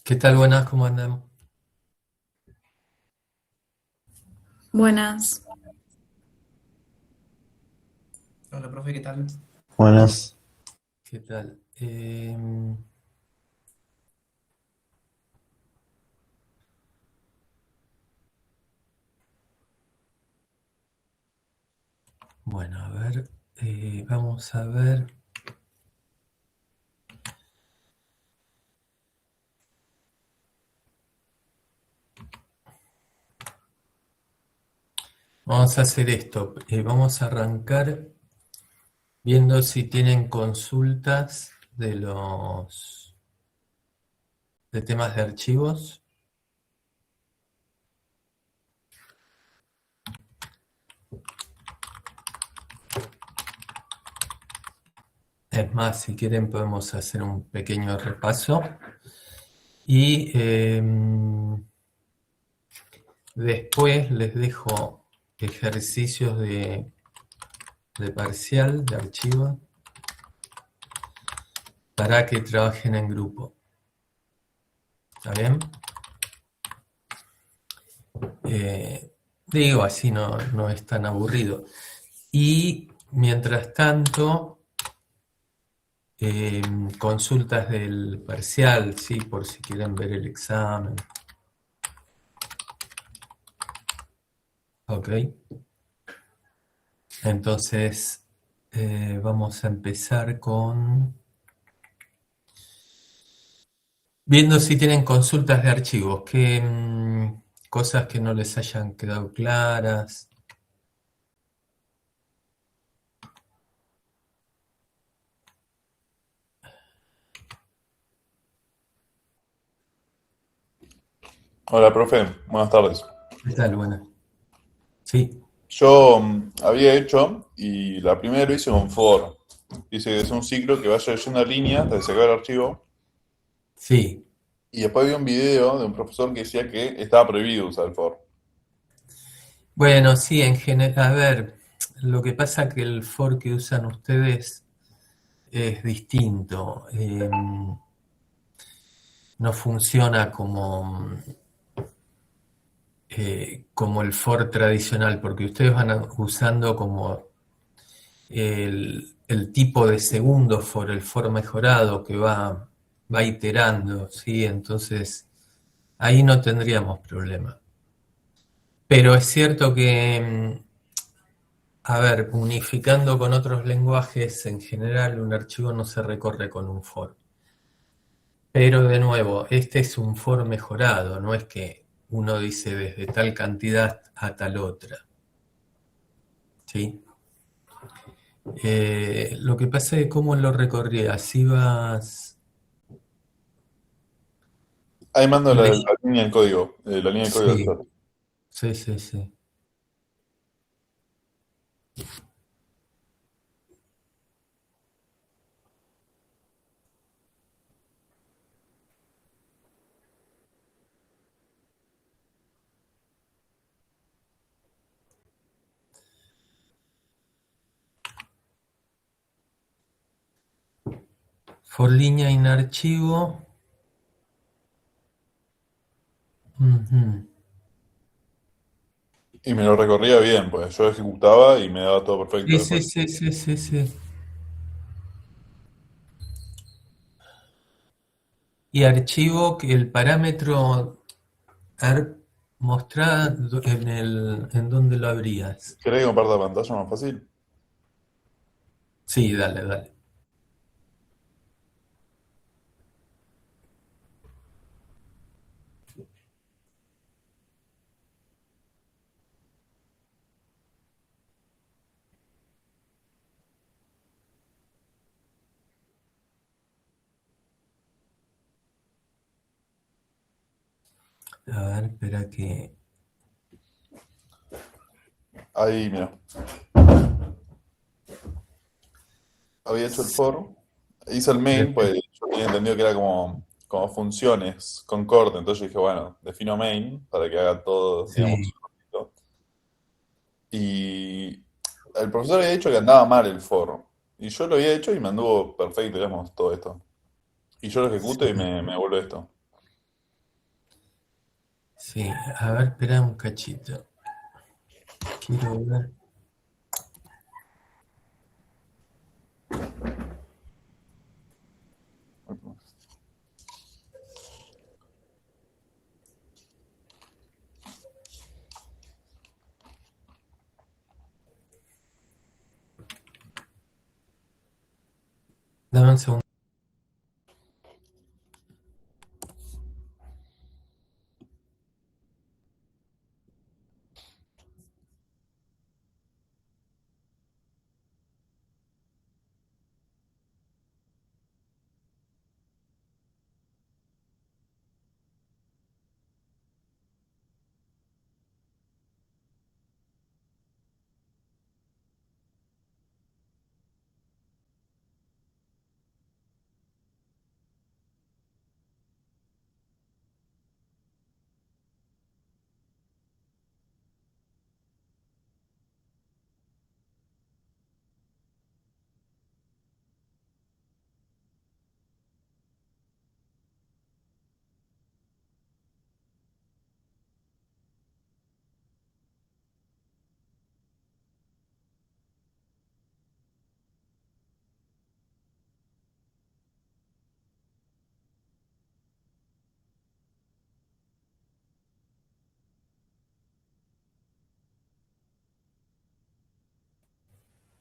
¿Qué tal? Buenas, ¿cómo andamos? Buenas. Hola, profe, ¿qué tal? Buenas. ¿Qué tal? Bueno, a ver, vamos a ver. Vamos a hacer esto. Vamos a arrancar viendo si tienen consultas de temas de archivos. Es más, si quieren podemos hacer un pequeño repaso. Y después les dejo ejercicios de parcial, de archivo, para que trabajen en grupo. ¿Está bien? Digo, así no es tan aburrido. Y mientras tanto, consultas del parcial, ¿sí? Por si quieren ver el examen. Ok. Entonces, vamos a empezar viendo si tienen consultas de archivos, qué cosas que no les hayan quedado claras. Hola, profe. Buenas tardes. ¿Qué tal? Buenas. Sí, Yo había hecho, y la primera lo hice con for. Dice que es un ciclo que vaya leyendo líneas hasta que se acabe el archivo. sí. Y después vi un video de un profesor que decía que estaba prohibido usar el for. Bueno, sí, en general, a ver, lo que pasa que el for que usan ustedes es distinto. No funciona como el for tradicional, porque ustedes van usando como el tipo de segundo for, el for mejorado que va iterando, ¿sí? Entonces, ahí no tendríamos problema. Pero es cierto que a ver, unificando con otros lenguajes, en general un archivo no se recorre con un for. Pero de nuevo, este es un for mejorado, no es que uno dice desde tal cantidad a tal otra. ¿Sí? Lo que pasa es cómo lo recorrías, ibas Ahí mando la leyendo. línea del código, la línea del código del Sí, chat. sí, sí, sí. For línea en archivo. Ujú. Y me lo recorría bien, pues yo ejecutaba y me daba todo perfecto Sí, sí, después. sí, sí, sí, sí. Y archivo que el parámetro mostrá en dónde lo abrías. ¿Querés que comparta pantalla más fácil? Sí, dale, dale. A ver, espera que. Ahí, mira. Había hecho el for, hice el main, pues yo tenía entendido que era como funciones con corte, entonces yo dije, bueno, defino main para que haga todo, digamos, Sí. cortito. Y el profesor había dicho que andaba mal el for, y yo lo había hecho y me anduvo perfecto, digamos, todo esto. Y yo lo ejecuto y Sí. me vuelve esto. Sí, a ver, espera un cachito. Quiero ver. Dame un segundo.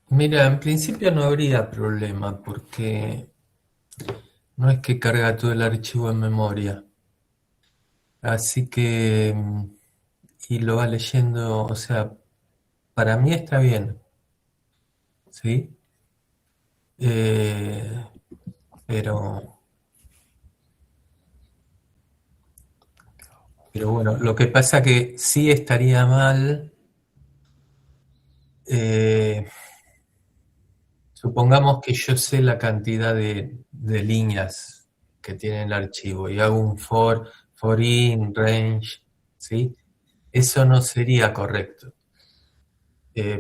Mira, en principio no habría problema porque no es que carga todo el archivo en memoria. Así que, y lo va leyendo, o sea, para mí está bien, ¿sí? Eh, pero, pero bueno, lo que pasa que sí estaría mal, eh, supongamos que yo sé la cantidad de líneas que tiene el archivo y hago un for in, range, ¿sí? Eso no sería correcto,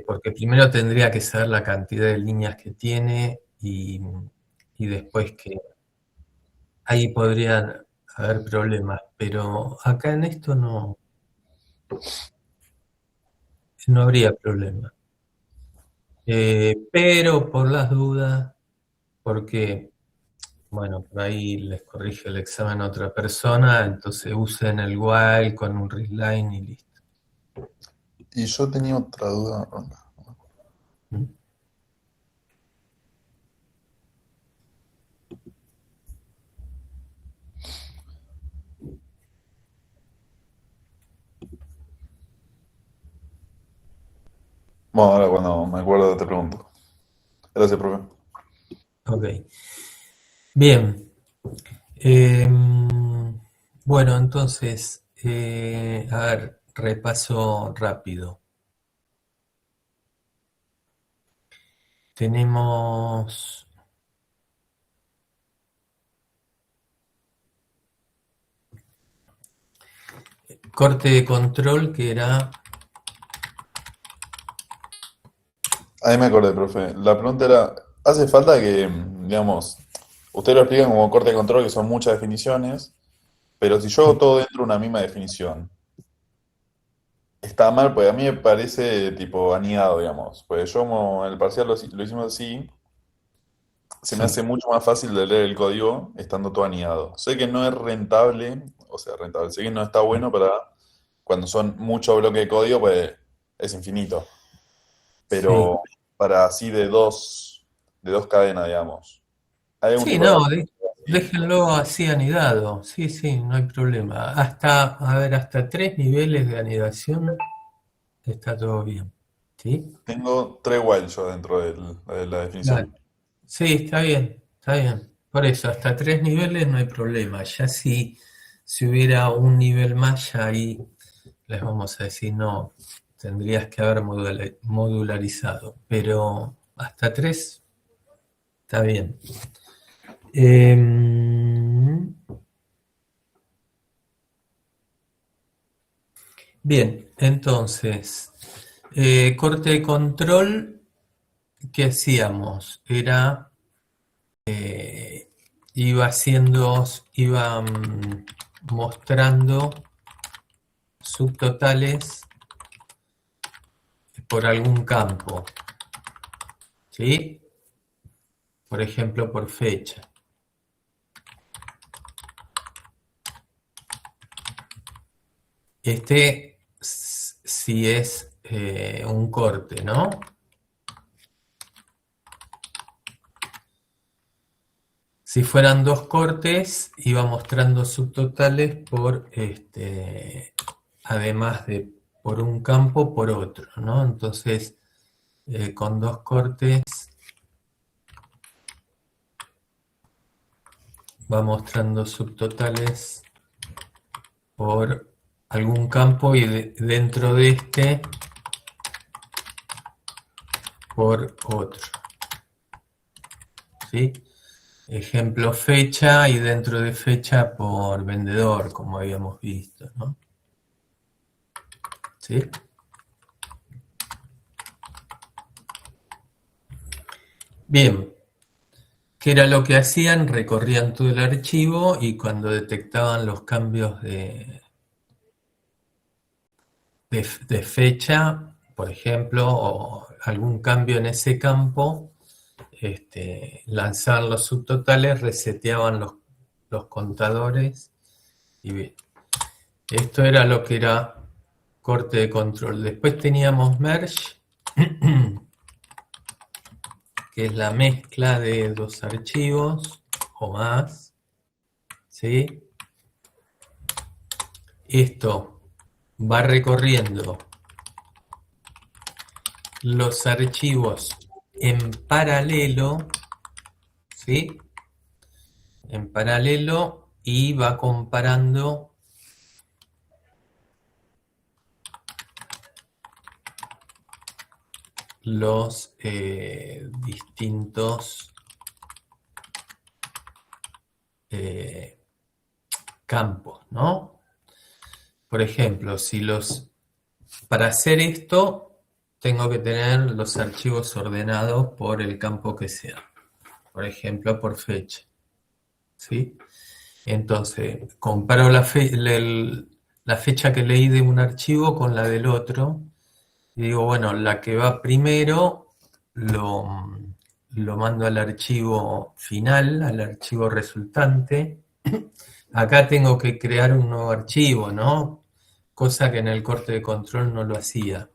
porque primero tendría que saber la cantidad de líneas que tiene y después que ahí podrían haber problemas, pero acá en esto no habría problema. Pero por las dudas, porque, bueno, por ahí les corrige el examen a otra persona, entonces usen el while con un readline y listo. Y yo tenía otra duda. ¿Mm? Bueno, ahora cuando me acuerdo te pregunto. Gracias, profe. Ok. Bien. Bueno, entonces, a ver, repaso rápido. Tenemos corte de control que era, Ahí me acordé, profe. La pregunta era, ¿hace falta que, digamos, ustedes lo explican como corte de control, que son muchas definiciones, pero si yo hago todo dentro de una misma definición, está mal, pues a mí me parece tipo anidado, digamos. Pues yo como en el parcial lo hicimos así, se me sí, hace mucho más fácil de leer el código estando todo anidado. Sé que no es rentable, o sea, rentable, sé que no está bueno para cuando son muchos bloques de código, pues es infinito. sí. Pero para así de dos cadenas, digamos. ¿Hay algún Sí, tipo de no, arreglo así? déjenlo así anidado. Sí, sí, no hay problema. Hasta, a ver, hasta 3 niveles de anidación está todo bien. ¿Sí? Tengo tres while yo dentro de la Claro. definición. Sí, está bien, está bien. Por eso, hasta 3 niveles no hay problema. Ya si hubiera un nivel más, ya ahí les vamos a decir, no, tendrías que haber modularizado. Pero hasta 3 está bien. Em, bien, entonces, corte de control, ¿qué hacíamos? Era, iba haciendo, iba mostrando subtotales por algún campo, ¿sí? Por ejemplo, por fecha. Este sí es un corte, ¿no? Si fueran dos cortes, iba mostrando subtotales por, además de por un campo, por otro, ¿no? Entonces, con dos cortes va mostrando subtotales por algún campo y dentro de este por otro. ¿Sí? Ejemplo, fecha y dentro de fecha por vendedor, como habíamos visto, ¿no? ¿Sí? Bien. ¿Qué era lo que hacían? Recorrían todo el archivo y cuando detectaban los cambios de fecha, por ejemplo, o algún cambio en ese campo, lanzaban los subtotales, reseteaban los contadores y bien. Esto era lo que era corte de control. Después teníamos merge, que es la mezcla de dos archivos o más, ¿sí? Esto va recorriendo los archivos en paralelo, ¿sí? En paralelo y va comparando los distintos campos, ¿no? Por ejemplo, para hacer esto tengo que tener los archivos ordenados por el campo que sea. Por ejemplo, por fecha, ¿sí? Entonces, comparo la fecha que leí de un archivo con la del otro. Y digo, bueno, la que va primero lo mando al archivo final, al archivo resultante. Acá tengo que crear un nuevo archivo, ¿no? Cosa que en el corte de control no lo hacía.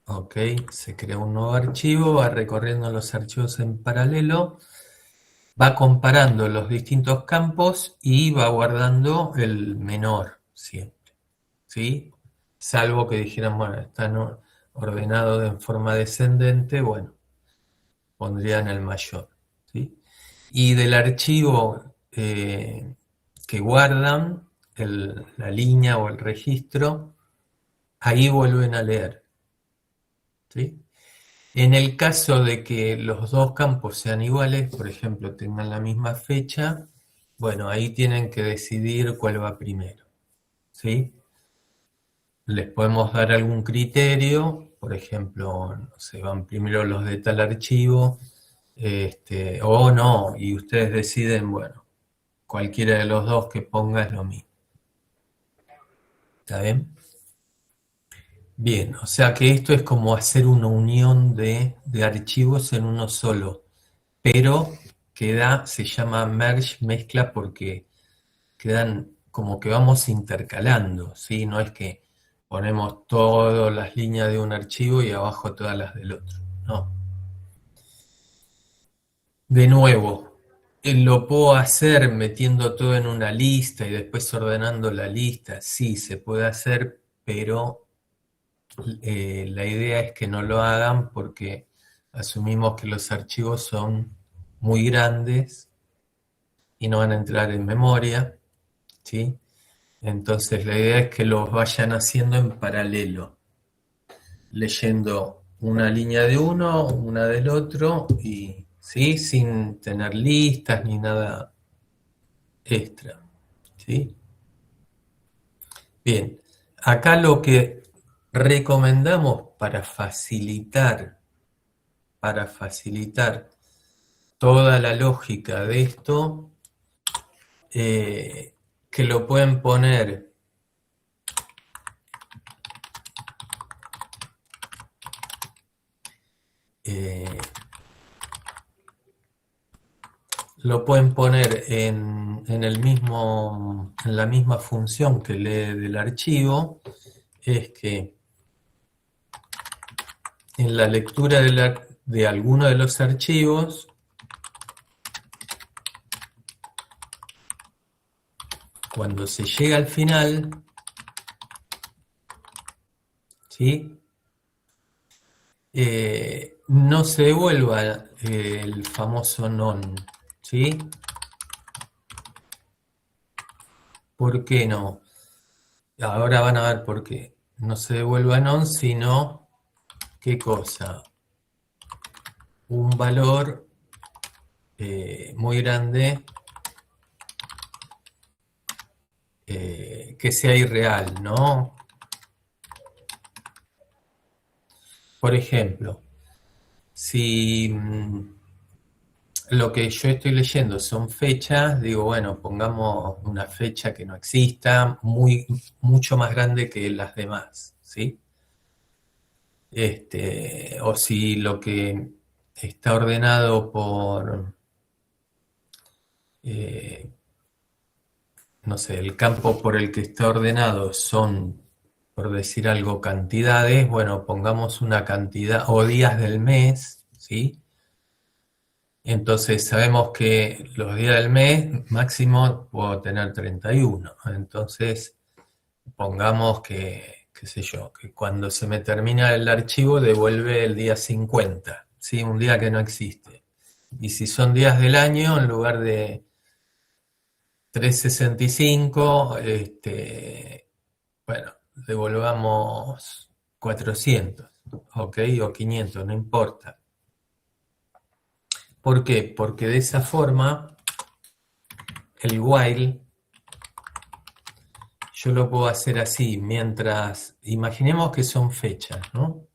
Ok, se crea un nuevo archivo, va recorriendo los archivos en paralelo, va comparando los distintos campos y va guardando el menor siempre, ¿sí? Salvo que dijeran, bueno, están ordenados en forma descendente, bueno, pondrían el mayor, ¿sí? Y del archivo que guardan, la línea o el registro, ahí vuelven a leer, ¿sí? En el caso de que los dos campos sean iguales, por ejemplo, tengan la misma fecha, bueno, ahí tienen que decidir cuál va primero, ¿sí? Les podemos dar algún criterio, por ejemplo, no sé, van primero los de tal archivo, o no, y ustedes deciden, bueno, cualquiera de los dos que ponga es lo mismo. ¿Está bien? Bien, o sea que esto es como hacer una unión de archivos en uno solo, pero se llama merge, mezcla, porque quedan como que vamos intercalando, ¿sí? No es que ponemos todas las líneas de un archivo y abajo todas las del otro, no. De nuevo, lo puedo hacer metiendo todo en una lista y después ordenando la lista, sí, se puede hacer, pero la idea es que no lo hagan porque asumimos que los archivos son muy grandes y no van a entrar en memoria, ¿sí? Entonces la idea es que los vayan haciendo en paralelo, leyendo una línea de uno, una del otro, y ¿sí? Sin tener listas ni nada extra, ¿sí? Bien, acá lo que recomendamos para facilitar toda la lógica de esto, que lo pueden poner en la misma función que lee del archivo, es que en la lectura de alguno de los archivos, cuando se llega al final, ¿sí? No se devuelva el famoso non, ¿sí? ¿Por qué no? Ahora van a ver por qué. No se devuelva non, sino, ¿qué cosa? Un valor muy grande que sea irreal, ¿no? Por ejemplo, si lo que yo estoy leyendo son fechas, digo, bueno, pongamos una fecha que no exista, mucho más grande que las demás, ¿sí? O si lo que está ordenado por, no sé, el campo por el que está ordenado son, por decir algo, cantidades, bueno, pongamos una cantidad, o días del mes, ¿sí? Entonces sabemos que los días del mes máximo puedo tener 31. Entonces pongamos que, qué sé yo, que cuando se me termina el archivo devuelve el día 50, ¿sí? Un día que no existe. Y si son días del año, en lugar de 365, bueno, devolvamos 400, ¿ok? O 500, no importa. ¿Por qué? Porque de esa forma el while yo lo puedo hacer así, mientras, imaginemos que son fechas, ¿no?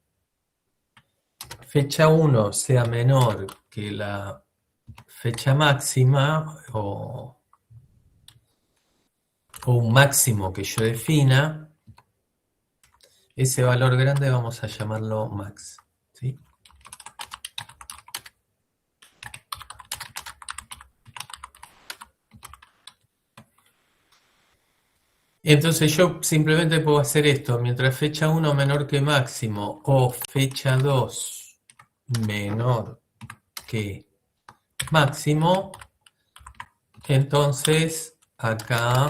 Fecha 1 sea menor que la fecha máxima o un máximo que yo defina, ese valor grande vamos a llamarlo max, ¿sí? Entonces yo simplemente puedo hacer esto, mientras fecha 1 menor que máximo o fecha 2 menor que máximo, entonces acá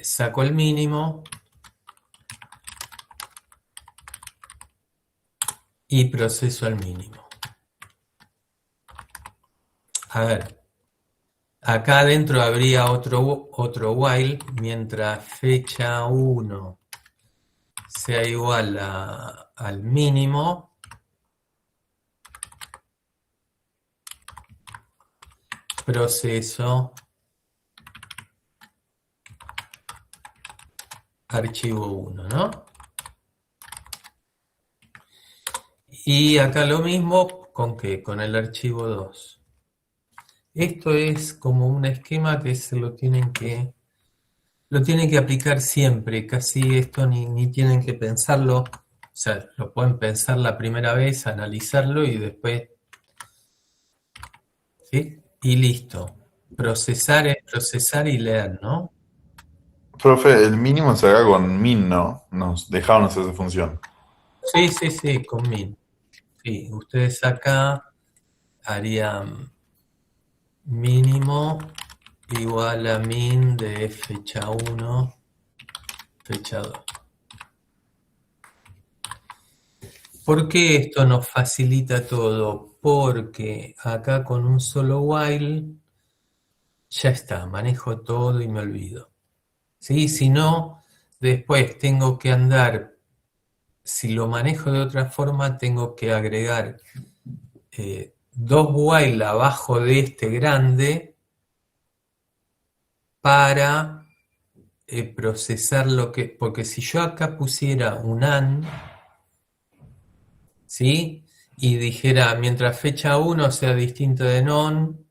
saco el mínimo y proceso al mínimo. A ver, acá adentro habría otro while, mientras fecha 1 sea igual al mínimo, proceso archivo 1, ¿no? Y acá lo mismo, ¿con qué? Con el archivo 2. Esto es como un esquema que se lo tienen que aplicar siempre, casi esto ni tienen que pensarlo, o sea, lo pueden pensar la primera vez, analizarlo y después, ¿sí? Y listo. Procesar es procesar y leer, ¿no? Profe, el mínimo se haga con min, ¿no? Nos dejaron hacer esa función. Sí, con min. Sí, ustedes acá harían mínimo igual a min de fecha 1, fecha 2. ¿Por qué esto nos facilita todo? Porque acá con un solo while ya está, manejo todo y me olvido. ¿Sí? Si no, después tengo que andar, si lo manejo de otra forma, tengo que agregar dos while abajo de este grande para procesar lo que... Porque si yo acá pusiera un AND, ¿sí? y dijera, mientras fecha 1 sea distinto de non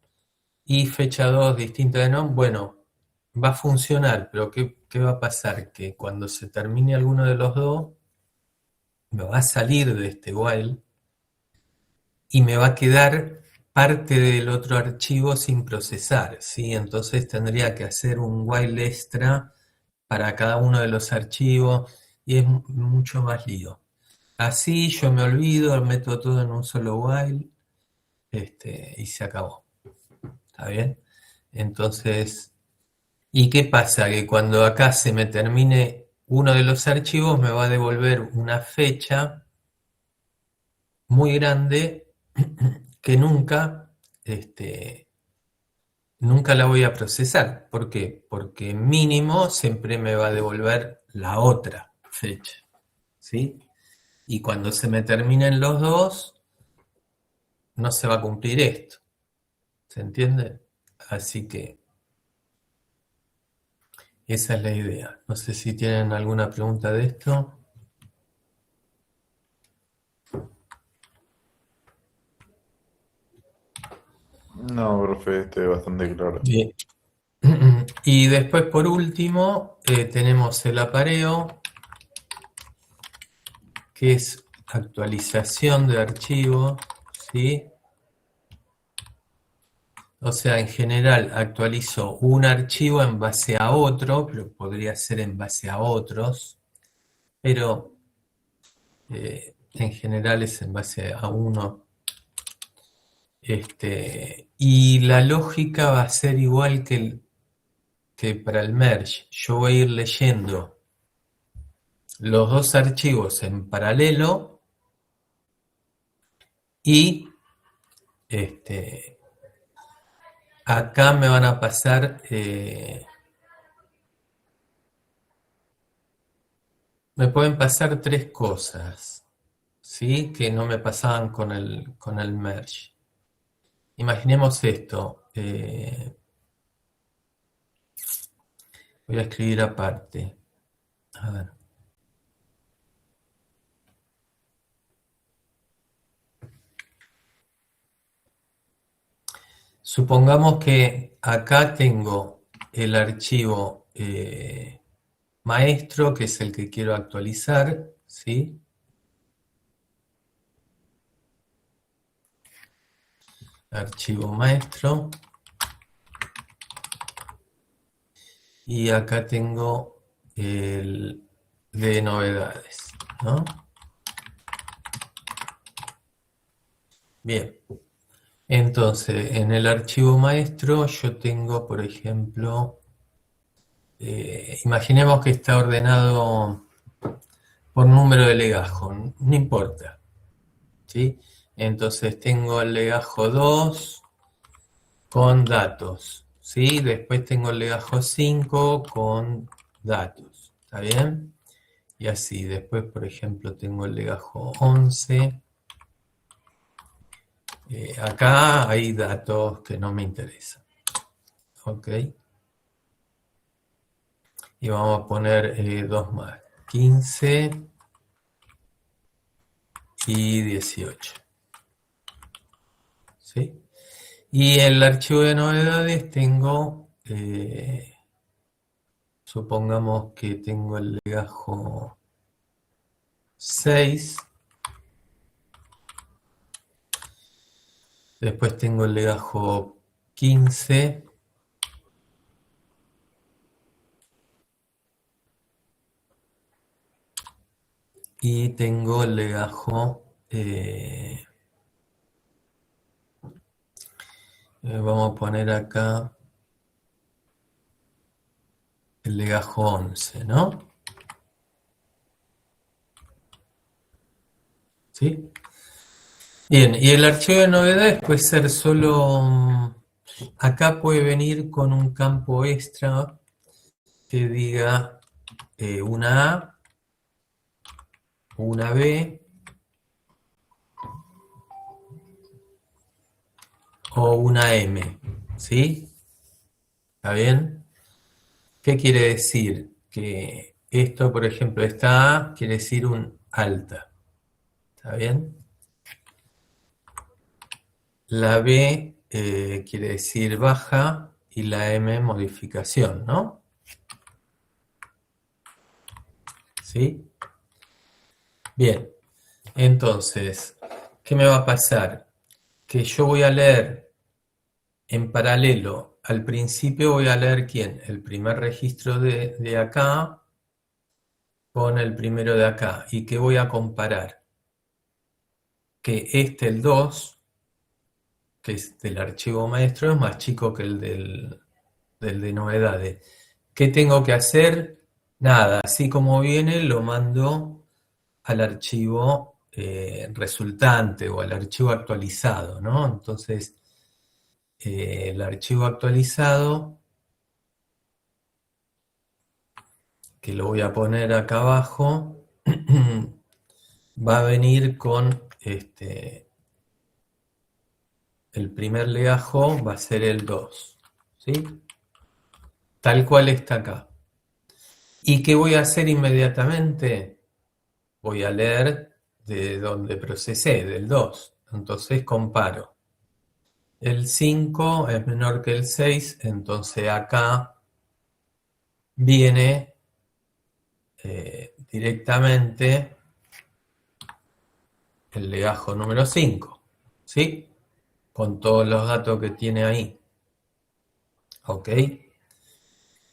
y fecha 2 distinta de non, bueno, va a funcionar, pero ¿qué va a pasar? Que cuando se termine alguno de los dos, me va a salir de este while y me va a quedar parte del otro archivo sin procesar, ¿sí? Entonces tendría que hacer un while extra para cada uno de los archivos y es mucho más lío. Así yo me olvido, meto todo en un solo while, y se acabó. ¿Está bien? Entonces, ¿y qué pasa? Que cuando acá se me termine uno de los archivos, me va a devolver una fecha muy grande que nunca la voy a procesar. ¿Por qué? Porque mínimo siempre me va a devolver la otra fecha. ¿Sí? Y cuando se me terminen los dos, no se va a cumplir esto. ¿Se entiende? Así que esa es la idea. No sé si tienen alguna pregunta de esto. No, profe, bastante claro. Bien. Y después, por último, tenemos el apareo, que es actualización de archivo, ¿sí? O sea, en general actualizo un archivo en base a otro, pero podría ser en base a otros, pero en general es en base a uno. Y la lógica va a ser igual que para el merge. Yo voy a ir leyendo los dos archivos en paralelo y acá me van a pasar, me pueden pasar tres cosas, ¿sí? Que no me pasaban con el merge. Imaginemos esto. Voy a escribir aparte. A ver. Supongamos que acá tengo el archivo maestro, que es el que quiero actualizar, ¿sí? Archivo maestro. Y acá tengo el de novedades, ¿no? Bien. Entonces, en el archivo maestro yo tengo, por ejemplo, imaginemos que está ordenado por número de legajo, no importa, ¿sí? Entonces tengo el legajo 2 con datos, ¿sí? Después tengo el legajo 5 con datos, ¿está bien? Y así, después, por ejemplo, tengo el legajo 11. Acá hay datos que no me interesan. Ok. Y vamos a poner dos más. 15 y 18. ¿Sí? Y en el archivo de novedades tengo, supongamos que tengo el legajo 6. Después tengo el legajo 15. Y tengo el legajo, vamos a poner acá el legajo 11, ¿no? ¿Sí? Bien, y el archivo de novedades puede ser solo, acá puede venir con un campo extra que diga una A, una B o una M, ¿sí? ¿Está bien? ¿Qué quiere decir? Que esto, por ejemplo, esta A quiere decir un alta, ¿está bien? La B quiere decir baja y la M modificación, ¿no? ¿Sí? Bien, entonces, ¿qué me va a pasar? Que yo voy a leer en paralelo. Al principio voy a leer ¿quién? El primer registro de acá con el primero de acá. ¿Y qué voy a comparar? Que el 2, que es del archivo maestro, es más chico que el del de novedades. ¿Qué tengo que hacer? Nada, así como viene, lo mando al archivo resultante o al archivo actualizado, ¿no? Entonces, el archivo actualizado, que lo voy a poner acá abajo, va a venir con el primer legajo, va a ser el 2, ¿sí? Tal cual está acá. ¿Y qué voy a hacer inmediatamente? Voy a leer de donde procesé, del 2. Entonces comparo. El 5 es menor que el 6, entonces acá viene directamente el legajo número 5, ¿sí? Con todos los datos que tiene ahí. ¿Ok?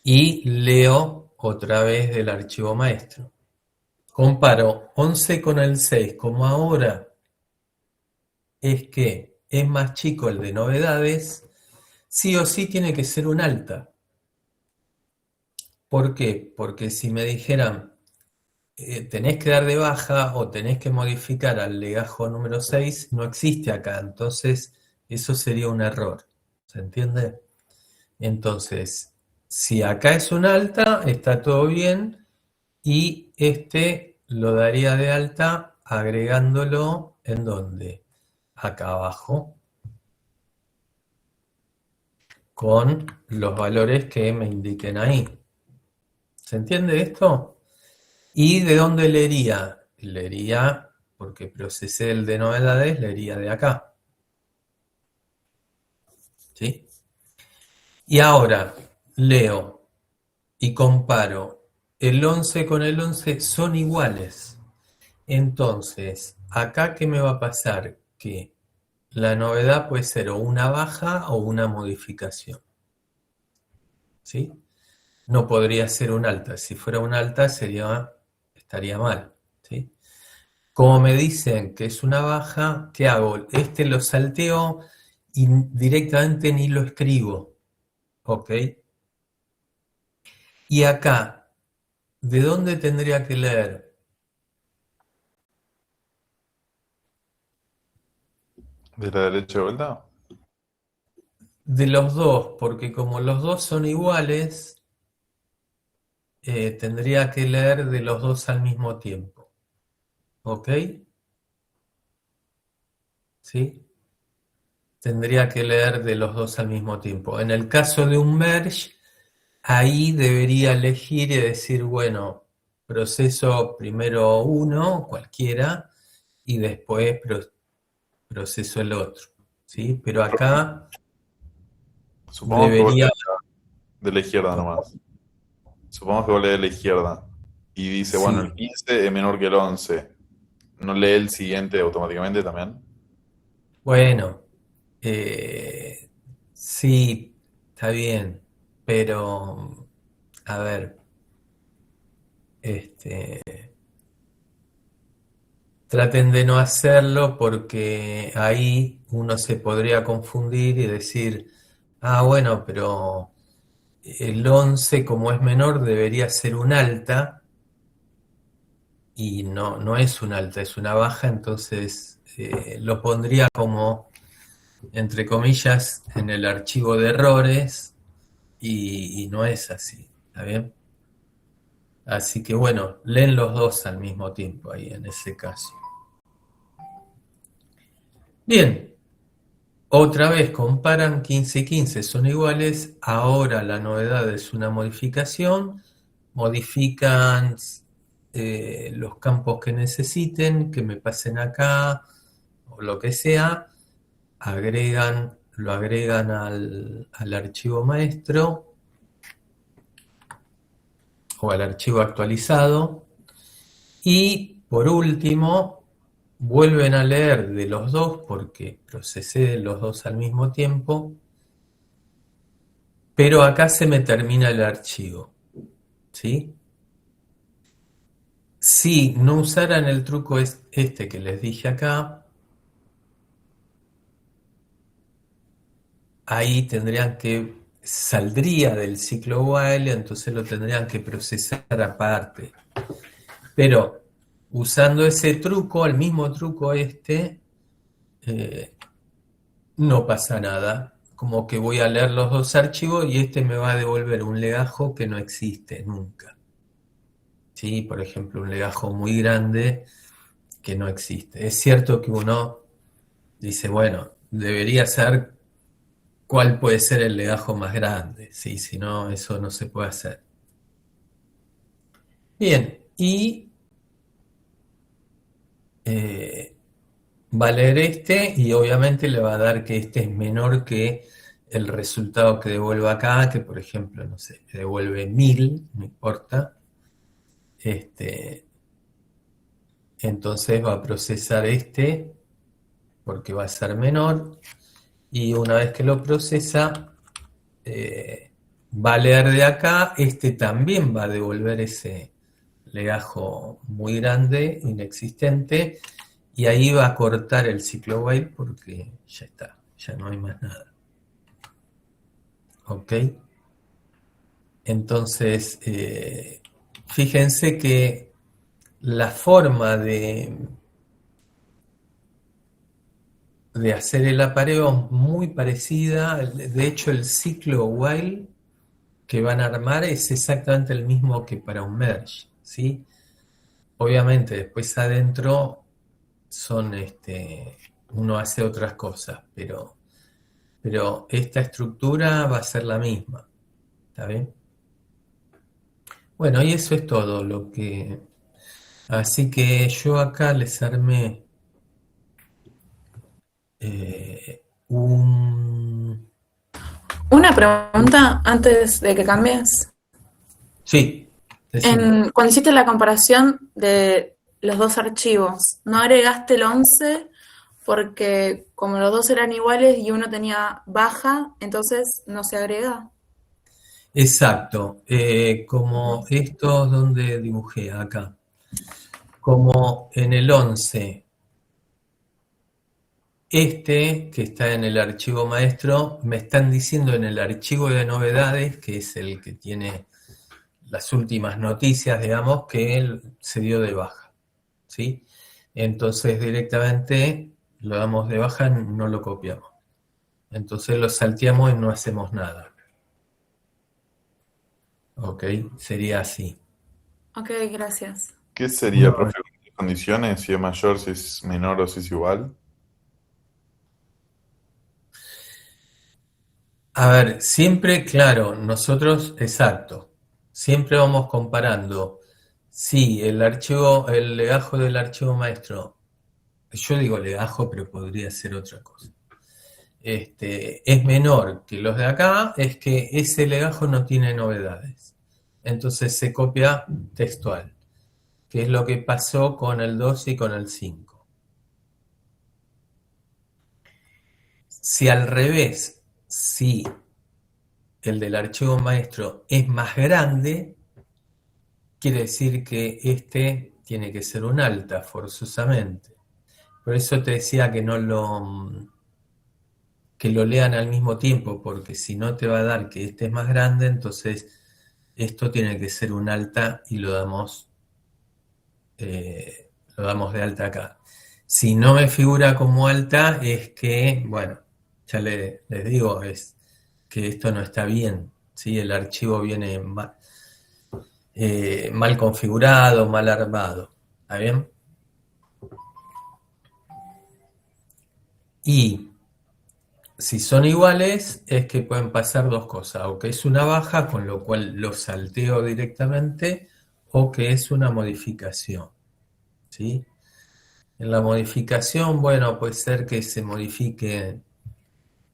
Y leo otra vez del archivo maestro. Comparo 11 con el 6, como ahora es que es más chico el de novedades, sí o sí tiene que ser un alta. ¿Por qué? Porque si me dijeran, tenés que dar de baja o tenés que modificar al legajo número 6, no existe acá, entonces eso sería un error. ¿Se entiende? Entonces, si acá es un alta, está todo bien y lo daría de alta agregándolo ¿en dónde? Acá abajo, con los valores que me indiquen ahí. ¿Se entiende esto? ¿Y de dónde leería? Leería, porque procesé el de novedades, leería de acá. ¿Sí? Y ahora leo y comparo. El 11 con el 11 son iguales. Entonces, acá ¿qué me va a pasar? Que la novedad puede ser o una baja o una modificación. ¿Sí? No podría ser un alta. Si fuera un alta estaría mal. ¿Sí? Como me dicen que es una baja, ¿qué hago? Lo salteo y directamente ni lo escribo. ¿Ok? Y acá, ¿de dónde tendría que leer? ¿De la derecha de vuelta? De los dos, porque como los dos son iguales, tendría que leer de los dos al mismo tiempo. ¿Ok? ¿Sí? Tendría que leer de los dos al mismo tiempo. En el caso de un merge, ahí debería elegir y decir, bueno, proceso primero uno, cualquiera, y después proceso el otro. ¿Sí? Pero acá Supongamos que vos debería... lees de la izquierda nomás. Supongamos que vos lees de la izquierda. Y dice, bueno, el Sí. 15 es menor que el 11. ¿No lee el siguiente automáticamente también? Bueno, eh, sí, está bien, pero, a ver, este, traten de no hacerlo porque ahí uno se podría confundir y decir, ah, bueno, pero el 11 como es menor debería ser un alta y no, no es un alta, es una baja, entonces lo pondría como, entre comillas, en el archivo de errores y no es así, ¿está bien? Así que bueno, leen los dos al mismo tiempo ahí en ese caso. Bien, otra vez comparan 15 y 15 son iguales, ahora la novedad es una modificación, modifican los campos que necesiten, que me pasen acá o lo que sea, lo agregan al archivo maestro o al archivo actualizado y por último vuelven a leer de los dos porque procesé los dos al mismo tiempo, pero acá se me termina el archivo, ¿sí? Si no usaran el truco este que les dije acá, ahí saldría del ciclo while, entonces lo tendrían que procesar aparte. Pero usando ese truco, el mismo truco no pasa nada. Como que voy a leer los dos archivos y me va a devolver un legajo que no existe nunca. ¿Sí? Por ejemplo, un legajo muy grande que no existe. Es cierto que uno dice, bueno, debería saber cuál puede ser el legajo más grande. ¿Sí? Si no, eso no se puede hacer. Bien, y va a leer y obviamente le va a dar que es menor que el resultado que devuelva acá, que por ejemplo, no sé, devuelve 1000, no importa. Entonces va a procesar porque va a ser menor, y una vez que lo procesa, va a leer de acá, también va a devolver ese legajo muy grande, inexistente, y ahí va a cortar el ciclo while porque ya está, ya no hay más nada. ¿Ok? Entonces, fíjense que la forma de hacer el apareo es muy parecida. De hecho, el ciclo while que van a armar es exactamente el mismo que para un merge, ¿sí? Obviamente, después adentro uno hace otras cosas, pero esta estructura va a ser la misma. ¿Está bien? Bueno, y eso es todo lo que... Así que yo acá les armé un... Una pregunta antes de que cambies. Sí, decime. Cuando hiciste la comparación de los dos archivos, ¿no agregaste el 11? Porque como los dos eran iguales y uno tenía baja, entonces no se agrega. Exacto. Como estos donde dibujé acá. Como en el 11, que está en el archivo maestro, me están diciendo en el archivo de novedades, que es el que tiene las últimas noticias, digamos, que él se dio de baja, ¿sí? Entonces directamente lo damos de baja, no lo copiamos. Entonces lo salteamos y no hacemos nada. ¿Ok? Sería así. Ok, gracias. ¿Qué sería, No. profe, las condiciones? Si es mayor, si es menor o si es igual. A ver, siempre, claro, nosotros, exacto, siempre vamos comparando si el legajo del archivo maestro, yo digo legajo, pero podría ser otra cosa, es menor que los de acá, es que ese legajo no tiene novedades. Entonces se copia textual, que es lo que pasó con el 2 y con el 5. Si al revés, si el del archivo maestro es más grande, quiere decir que tiene que ser un alta, forzosamente. Por eso te decía que que lo lean al mismo tiempo, porque si no te va a dar que es más grande, entonces esto tiene que ser un alta y lo damos de alta acá. Si no me figura como alta, es que, bueno, ya les digo, es que esto no está bien, ¿sí? El archivo viene mal configurado, mal armado. ¿Está bien? Y si son iguales, es que pueden pasar dos cosas, o que es una baja, con lo cual lo salteo directamente, o que es una modificación, ¿sí? En la modificación, bueno, puede ser que se modifique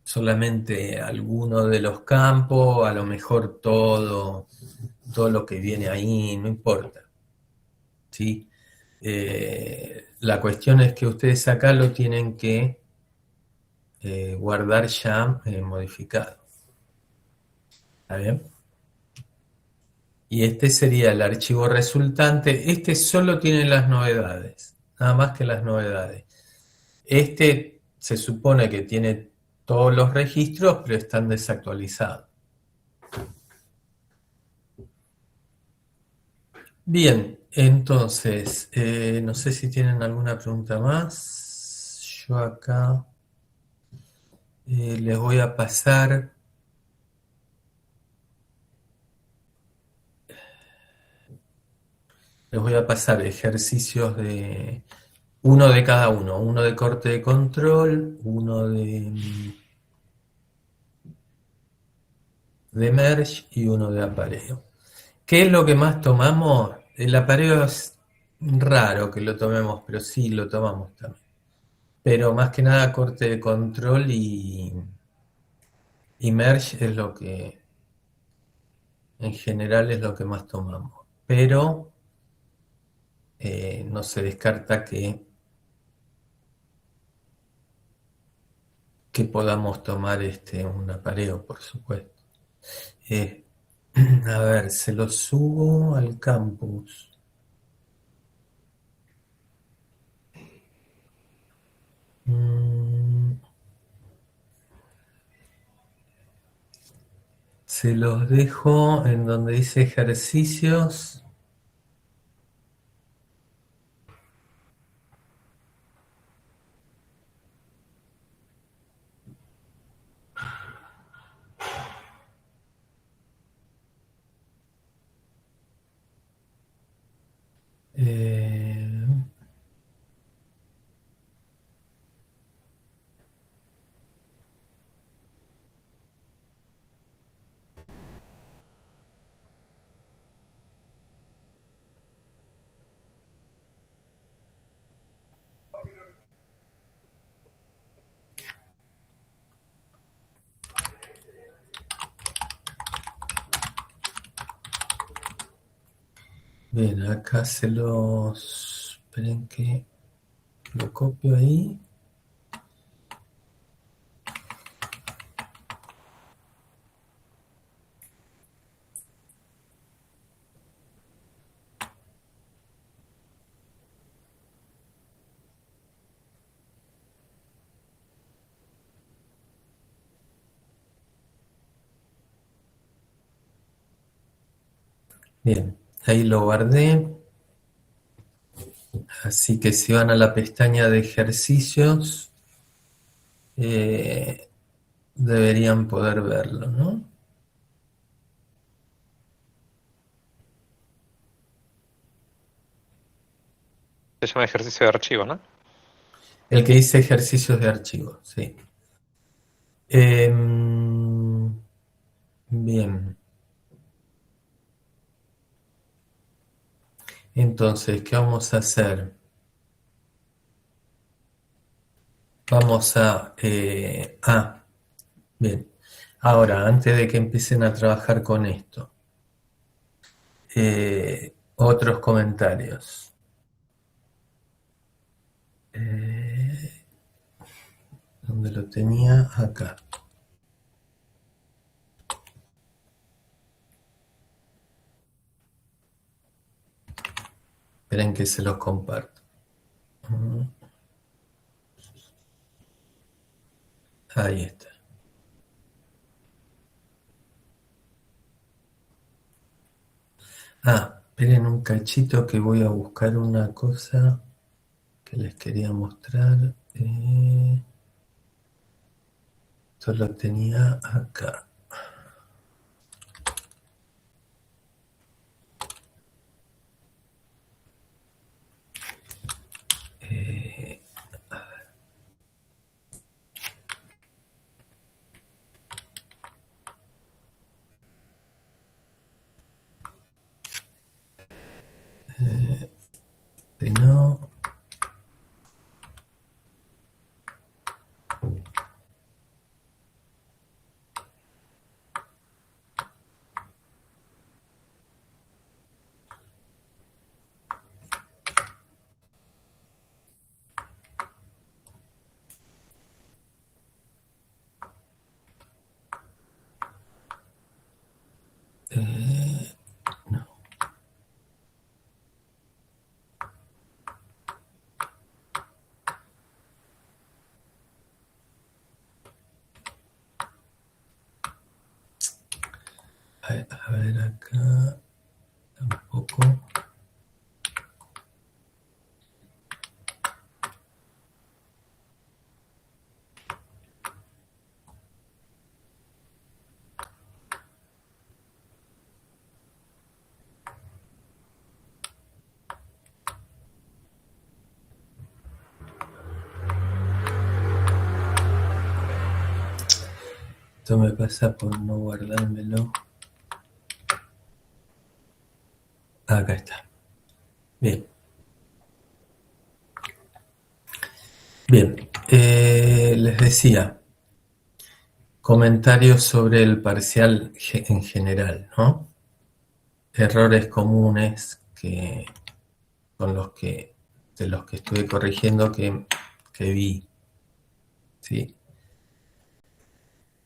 solamente alguno de los campos, a lo mejor todo lo que viene ahí, no importa. ¿Sí? La cuestión es que ustedes acá lo tienen que guardar ya modificado. ¿Está bien? Y este sería el archivo resultante. Este solo tiene las novedades, nada más que las novedades. Este se supone que tiene todos los registros, pero están desactualizados. Bien, entonces, no sé si tienen alguna pregunta más. Yo acá les voy a pasar. Les voy a pasar ejercicios de uno de cada uno de corte de control, uno de merge y uno de apareo. ¿Qué es lo que más tomamos? El apareo es raro que lo tomemos, pero sí lo tomamos también. Pero más que nada corte de control y merge es lo que en general es lo que más tomamos. Pero no se descarta que podamos tomar un apareo, por supuesto. A ver, se lo subo al campus. Se los dejo en donde dice ejercicios. Eh, Bien, acá se los... Esperen que lo copio ahí. Bien, ahí lo guardé. Así que si van a la pestaña de ejercicios, deberían poder verlo, ¿no? Se llama ejercicio de archivo, ¿no? El que dice ejercicios de archivo, sí. Bien. Entonces, ¿qué vamos a hacer? Vamos a... bien. Ahora, antes de que empiecen a trabajar con esto, otros comentarios. ¿Dónde lo tenía? Acá. Esperen que se los comparto. Ahí está. Esperen un cachito que voy a buscar una cosa que les quería mostrar. Esto lo tenía acá. No. A ver acá. Tampoco. Esto me pasa por no guardármelo. Acá está. Bien. Bien. Les decía, comentarios sobre el parcial en general, ¿no? Errores comunes de los que estuve corrigiendo que vi. ¿Sí?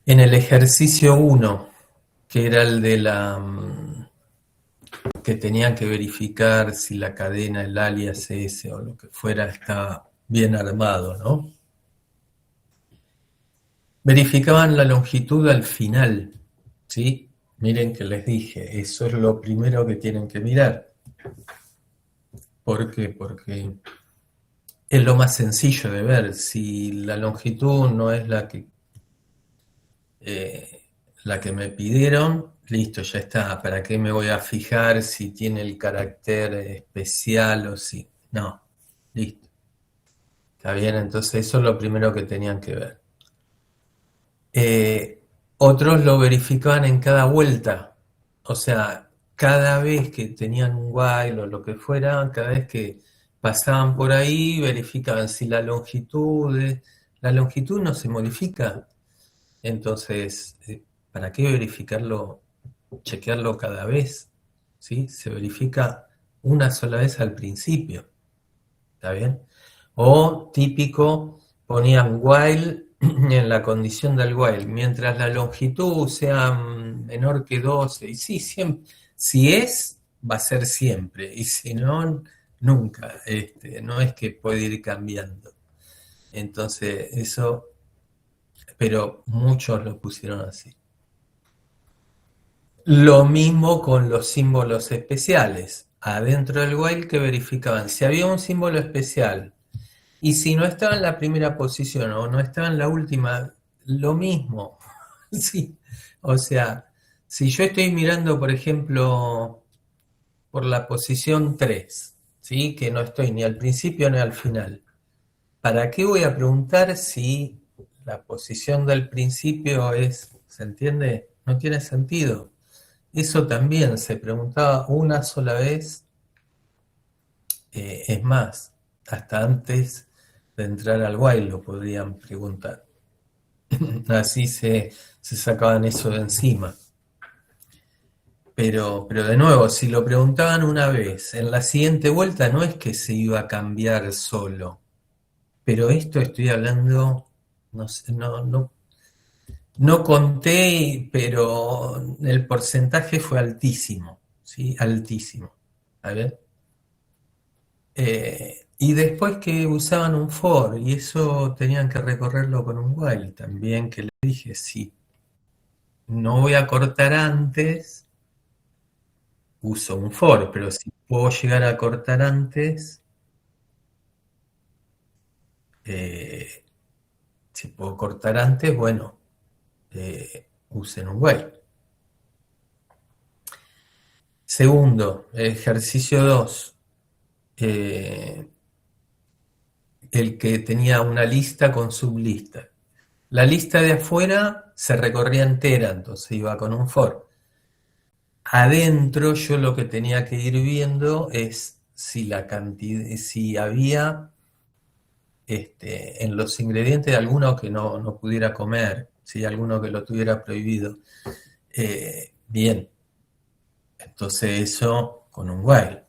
En el ejercicio 1, que era el de que tenían que verificar si la cadena, el alias ese o lo que fuera estaba bien armado, ¿no? Verificaban la longitud al final, ¿sí? Miren que les dije, eso es lo primero que tienen que mirar. ¿Por qué? Porque es lo más sencillo de ver. Si la longitud no es la que me pidieron, listo, ya está. ¿Para qué me voy a fijar si tiene el carácter especial o si? No, listo. ¿Está bien? Entonces eso es lo primero que tenían que ver. Otros lo verificaban en cada vuelta. O sea, cada vez que tenían un while o lo que fuera, cada vez que pasaban por ahí, verificaban si la longitud no se modifica. Entonces, ¿para qué verificarlo, chequearlo cada vez? ¿Sí? Se verifica una sola vez al principio. ¿Está bien? O típico, ponían while en la condición del while, mientras la longitud sea menor que 12, y sí, siempre, si es, va a ser siempre, y si no, nunca, no es que puede ir cambiando. Entonces, eso, pero muchos lo pusieron así. Lo mismo con los símbolos especiales. Adentro del while que verificaban si había un símbolo especial y si no estaba en la primera posición o no estaba en la última, lo mismo. Sí. O sea, si yo estoy mirando, por ejemplo, por la posición 3, ¿sí? Que no estoy ni al principio ni al final, ¿para qué voy a preguntar si la posición del principio es, ¿se entiende? No tiene sentido. Eso también se preguntaba una sola vez, es más, hasta antes de entrar al while lo podrían preguntar. Así se sacaban eso de encima. Pero de nuevo, si lo preguntaban una vez, en la siguiente vuelta no es que se iba a cambiar solo. Pero esto estoy hablando, no sé, no conté, pero el porcentaje fue altísimo, ¿sí? Altísimo. A ver. Y después que usaban un for, y eso tenían que recorrerlo con un while también, que le dije, sí, no voy a cortar antes, uso un for, pero si puedo llegar a cortar antes, si puedo cortar antes, bueno, usen un while. Segundo, ejercicio 2. El que tenía una lista con sublista. La lista de afuera se recorría entera, entonces iba con un for. Adentro yo lo que tenía que ir viendo es si la cantidad, si había en los ingredientes alguno que no pudiera comer, si alguno que lo tuviera prohibido. Bien, entonces eso con un while.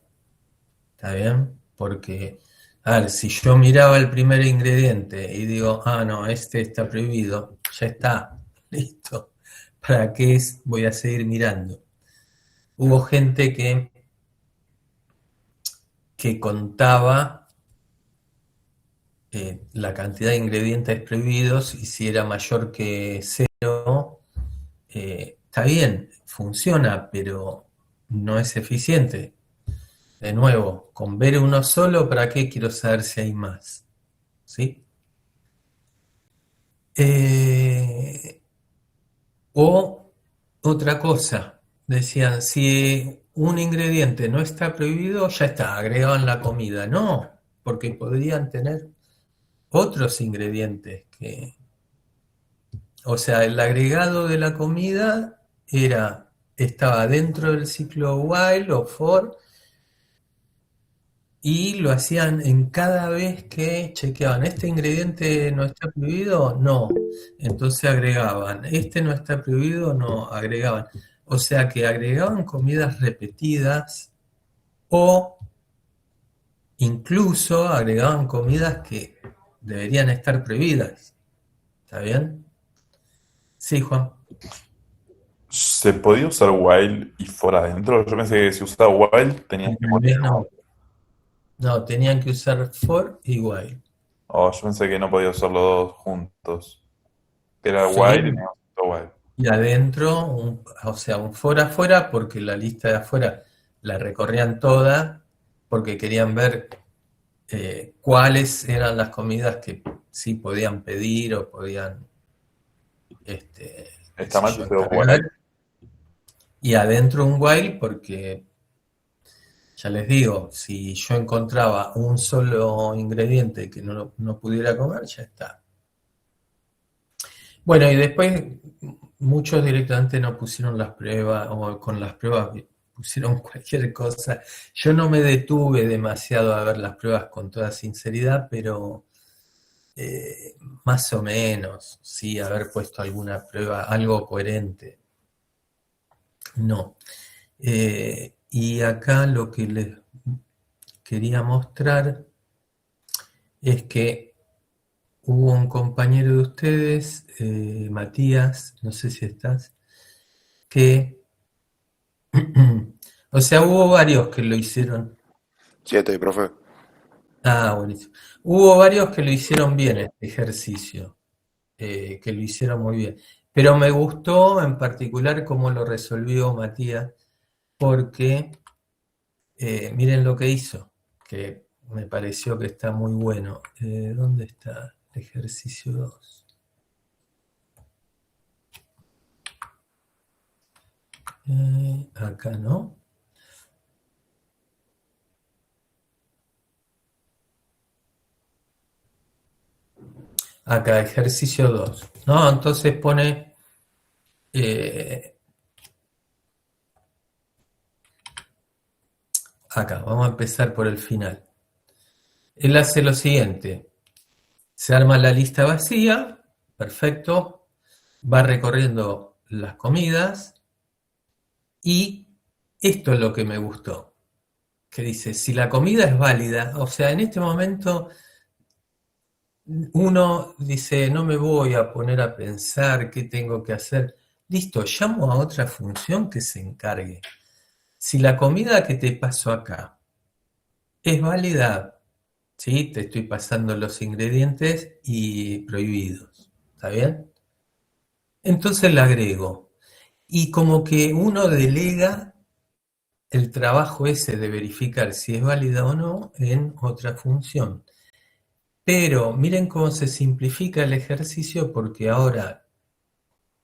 ¿Está bien? Porque, a ver, si yo miraba el primer ingrediente y digo, no, este está prohibido, ya está, listo. ¿Para qué voy a seguir mirando? Hubo gente que contaba la cantidad de ingredientes prohibidos y si era mayor que 0, está bien, funciona, pero no es eficiente. De nuevo, con ver uno solo, ¿para qué quiero saber si hay más? ¿Sí? O otra cosa, decían, si un ingrediente no está prohibido, ya está, agregaban la comida. No, porque podrían tener otros ingredientes que, o sea, el agregado de la comida estaba dentro del ciclo while o for y lo hacían en cada vez que chequeaban, ¿este ingrediente no está prohibido? No. Entonces agregaban, ¿este no está prohibido? No, agregaban. O sea que agregaban comidas repetidas o incluso agregaban comidas que deberían estar prohibidas. ¿Está bien? Sí, Juan. ¿Se podía usar while y for adentro? Yo pensé que si usaba while tenías que Tal poner. vez no. No, tenían que usar for y while. Oh, yo pensé que no podía usar los dos juntos. Que era Sí, while y no while. y adentro, o sea, un for afuera, porque la lista de afuera la recorrían toda, porque querían ver cuáles eran las comidas que sí podían pedir o podían, qué Está sé mal yo, que sea while. encargar. Y adentro un while, porque ya les digo, si yo encontraba un solo ingrediente que no pudiera comer, ya está. Bueno, y después muchos directamente no pusieron las pruebas, o con las pruebas pusieron cualquier cosa. Yo no me detuve demasiado a ver las pruebas con toda sinceridad, pero más o menos, sí, haber puesto alguna prueba, algo coherente. No. Y acá lo que les quería mostrar es que hubo un compañero de ustedes, Matías, no sé si estás, que, o sea, hubo varios que lo hicieron. 7, profe. Ah, buenísimo. Hubo varios que lo hicieron bien este ejercicio, que lo hicieron muy bien. Pero me gustó en particular cómo lo resolvió Matías, porque miren lo que hizo, que me pareció que está muy bueno. ¿Dónde está el ejercicio 2? Acá no. Acá, ejercicio 2. No, entonces pone... acá, vamos a empezar por el final. Él hace lo siguiente. Se arma la lista vacía, perfecto. Va recorriendo las comidas. Y esto es lo que me gustó. Que dice, si la comida es válida, o sea, en este momento uno dice, no me voy a poner a pensar qué tengo que hacer. Listo, llamo a otra función que se encargue. Si la comida que te paso acá es válida, ¿sí? Te estoy pasando los ingredientes y prohibidos, ¿está bien? Entonces la agrego. Y como que uno delega el trabajo ese de verificar si es válida o no en otra función. Pero miren cómo se simplifica el ejercicio porque ahora,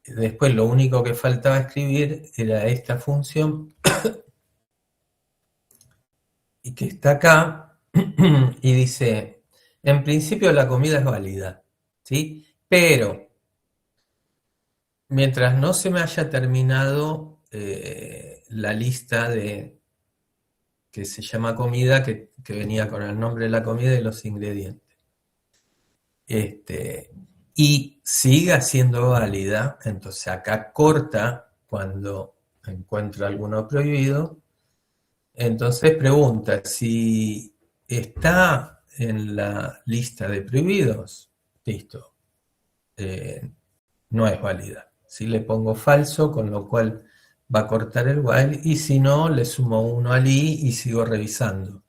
después lo único que faltaba escribir era esta función y que está acá y dice, en principio la comida es válida, ¿sí? Pero mientras no se me haya terminado la lista de que se llama comida, que venía con el nombre de la comida y los ingredientes. Y siga siendo válida, entonces acá corta cuando encuentra alguno prohibido. Entonces pregunta si está en la lista de prohibidos, listo, no es válida. Si le pongo falso, con lo cual va a cortar el while, y si no, le sumo uno al i y sigo revisando.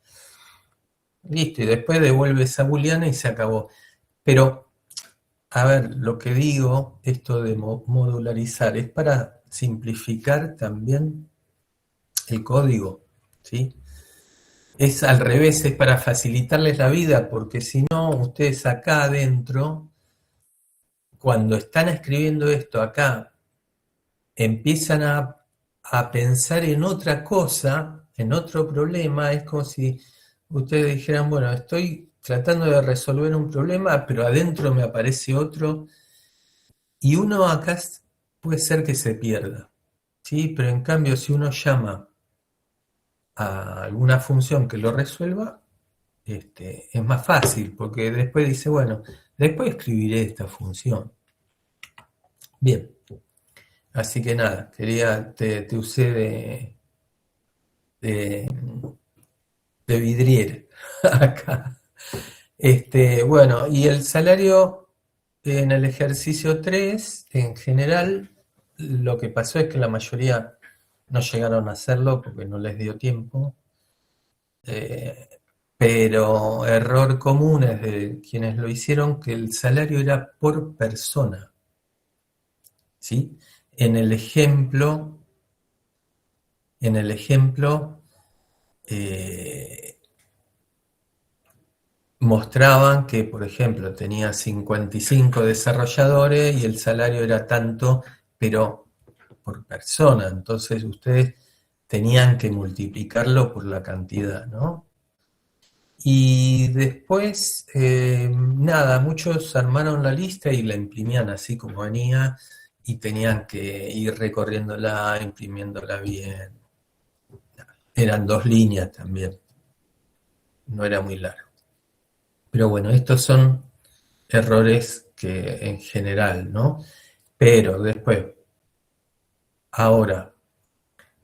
Listo, y después devuelve esa booleana y se acabó. Pero, a ver, lo que digo, esto de modularizar, es para simplificar también el código, ¿sí? Es al revés, es para facilitarles la vida, porque si no, ustedes acá adentro, cuando están escribiendo esto acá, empiezan a pensar en otra cosa, en otro problema. Es como si ustedes dijeran, bueno, estoy tratando de resolver un problema, pero adentro me aparece otro, y uno acá puede ser que se pierda, ¿sí? Pero en cambio, si uno llama a alguna función que lo resuelva, es más fácil, porque después dice, bueno, después escribiré esta función. Bien, así que nada, te usé de, de vidriera acá. Bueno, y el salario en el ejercicio 3, en general, lo que pasó es que la mayoría no llegaron a hacerlo porque no les dio tiempo. Pero error común es de quienes lo hicieron, que el salario era por persona, ¿sí? En el ejemplo, mostraban que, por ejemplo, tenía 55 desarrolladores y el salario era tanto, pero por persona. Entonces ustedes tenían que multiplicarlo por la cantidad, ¿no? Y después, nada, muchos armaron la lista y la imprimían así como venía y tenían que ir recorriéndola, imprimiéndola bien. Eran 2 líneas también, no era muy largo. Pero bueno, estos son errores que en general, ¿no? Pero después, ahora,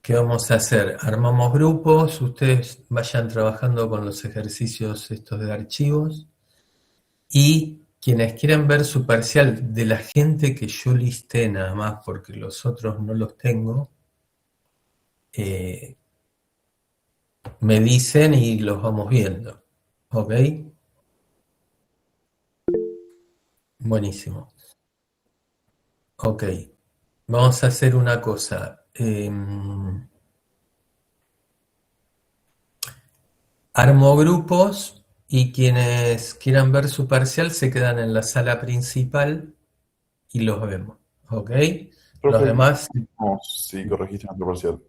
¿qué vamos a hacer? Armamos grupos, ustedes vayan trabajando con los ejercicios estos de archivos. Y quienes quieran ver su parcial de la gente que yo listé nada más, porque los otros no los tengo, me dicen y los vamos viendo. ¿Ok? Buenísimo. Ok. Vamos a hacer una cosa. Armo grupos y quienes quieran ver su parcial se quedan en la sala principal y los vemos. ¿Ok? Los Profe, demás si corregiste nuestro parcial.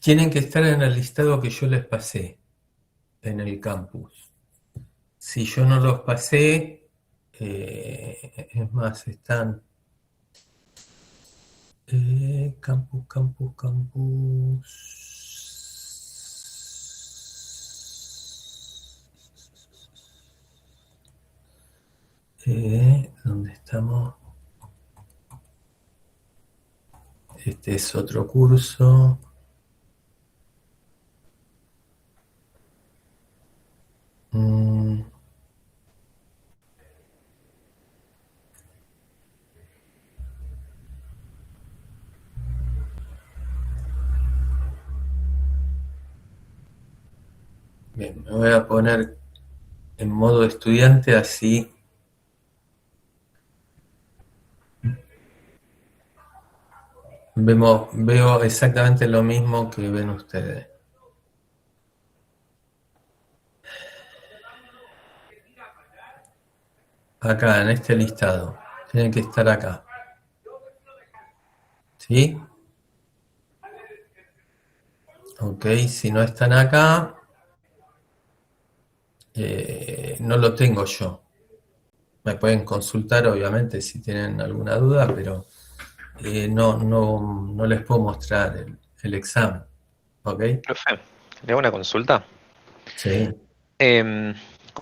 tienen que estar en el listado que yo les pasé en el campus. Si yo no los pasé, es más, están campus. ¿Dónde estamos? Este es otro curso. Bien, me voy a poner en modo estudiante, así veo exactamente lo mismo que ven ustedes. Acá, en este listado. Tienen que estar acá. ¿Sí? Ok, si no están acá, no lo tengo yo. Me pueden consultar, obviamente, si tienen alguna duda, pero no les puedo mostrar el examen. ¿Ok? Profe, le hago una consulta. Sí.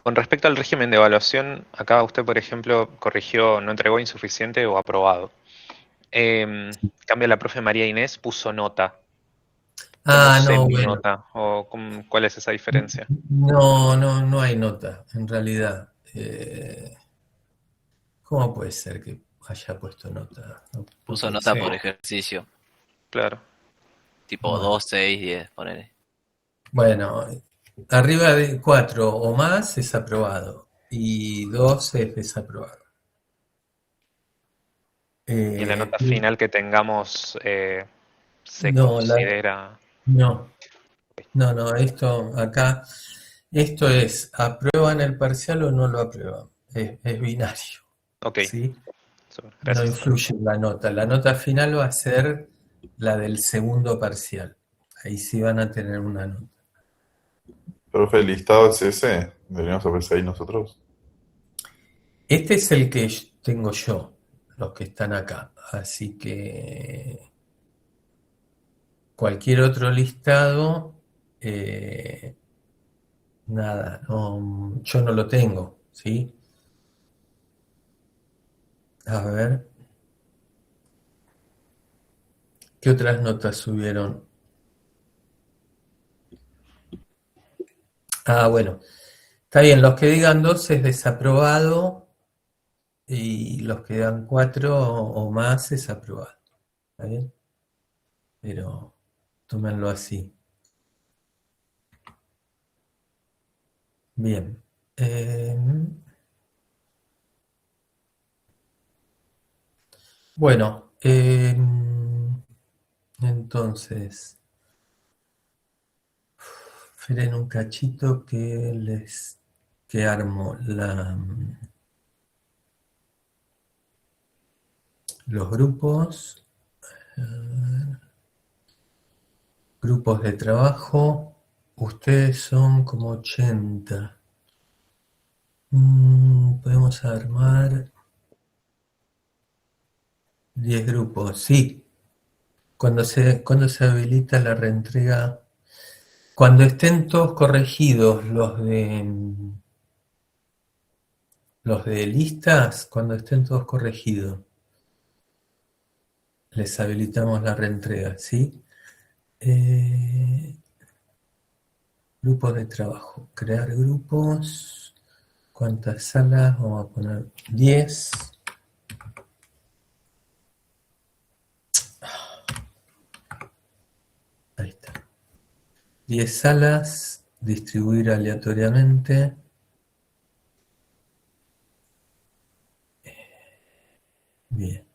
Con respecto al régimen de evaluación, acá usted, por ejemplo, corrigió, no entregó insuficiente o aprobado. En cambio, la profe María Inés puso nota. ¿Cómo sé No, mi bueno. nota? ¿O cuál es esa diferencia? No hay nota, en realidad. ¿Cómo puede ser que haya puesto nota? No Puso puede nota ser. por ejercicio, Claro. tipo Bueno. 2, 6, 10, ponele. Bueno, arriba de 4 o más es aprobado y 2 es desaprobado. Y en la nota final que tengamos se no, considera... no, no, esto acá, esto es, ¿aprueban el parcial o no lo aprueban? Es binario, Ok, ¿sí? super, No gracias. influye en la nota. La nota final va a ser la del segundo parcial. Ahí sí van a tener una nota. Profe, el listado es ese. Deberíamos aparecer ahí nosotros. Este es el que tengo yo, los que están acá. Así que cualquier otro listado, eh, nada, no, yo no lo tengo, ¿sí? A ver, ¿qué otras notas subieron? Ah, bueno, está bien, los que digan 2 es desaprobado y los que dan 4 o más es aprobado. ¿Está bien? Pero tómenlo así. Bien. Bueno, entonces, esperen un cachito que armo los grupos, grupos de trabajo. Ustedes son como 80. Podemos armar 10 grupos. Sí, cuando se habilita la reentrega, cuando estén todos corregidos los de listas, cuando estén todos corregidos, les habilitamos la reentrega, ¿sí? Grupos de trabajo, crear grupos. ¿Cuántas salas? Vamos a poner 10. Ahí está. 10 salas, distribuir aleatoriamente. Bien.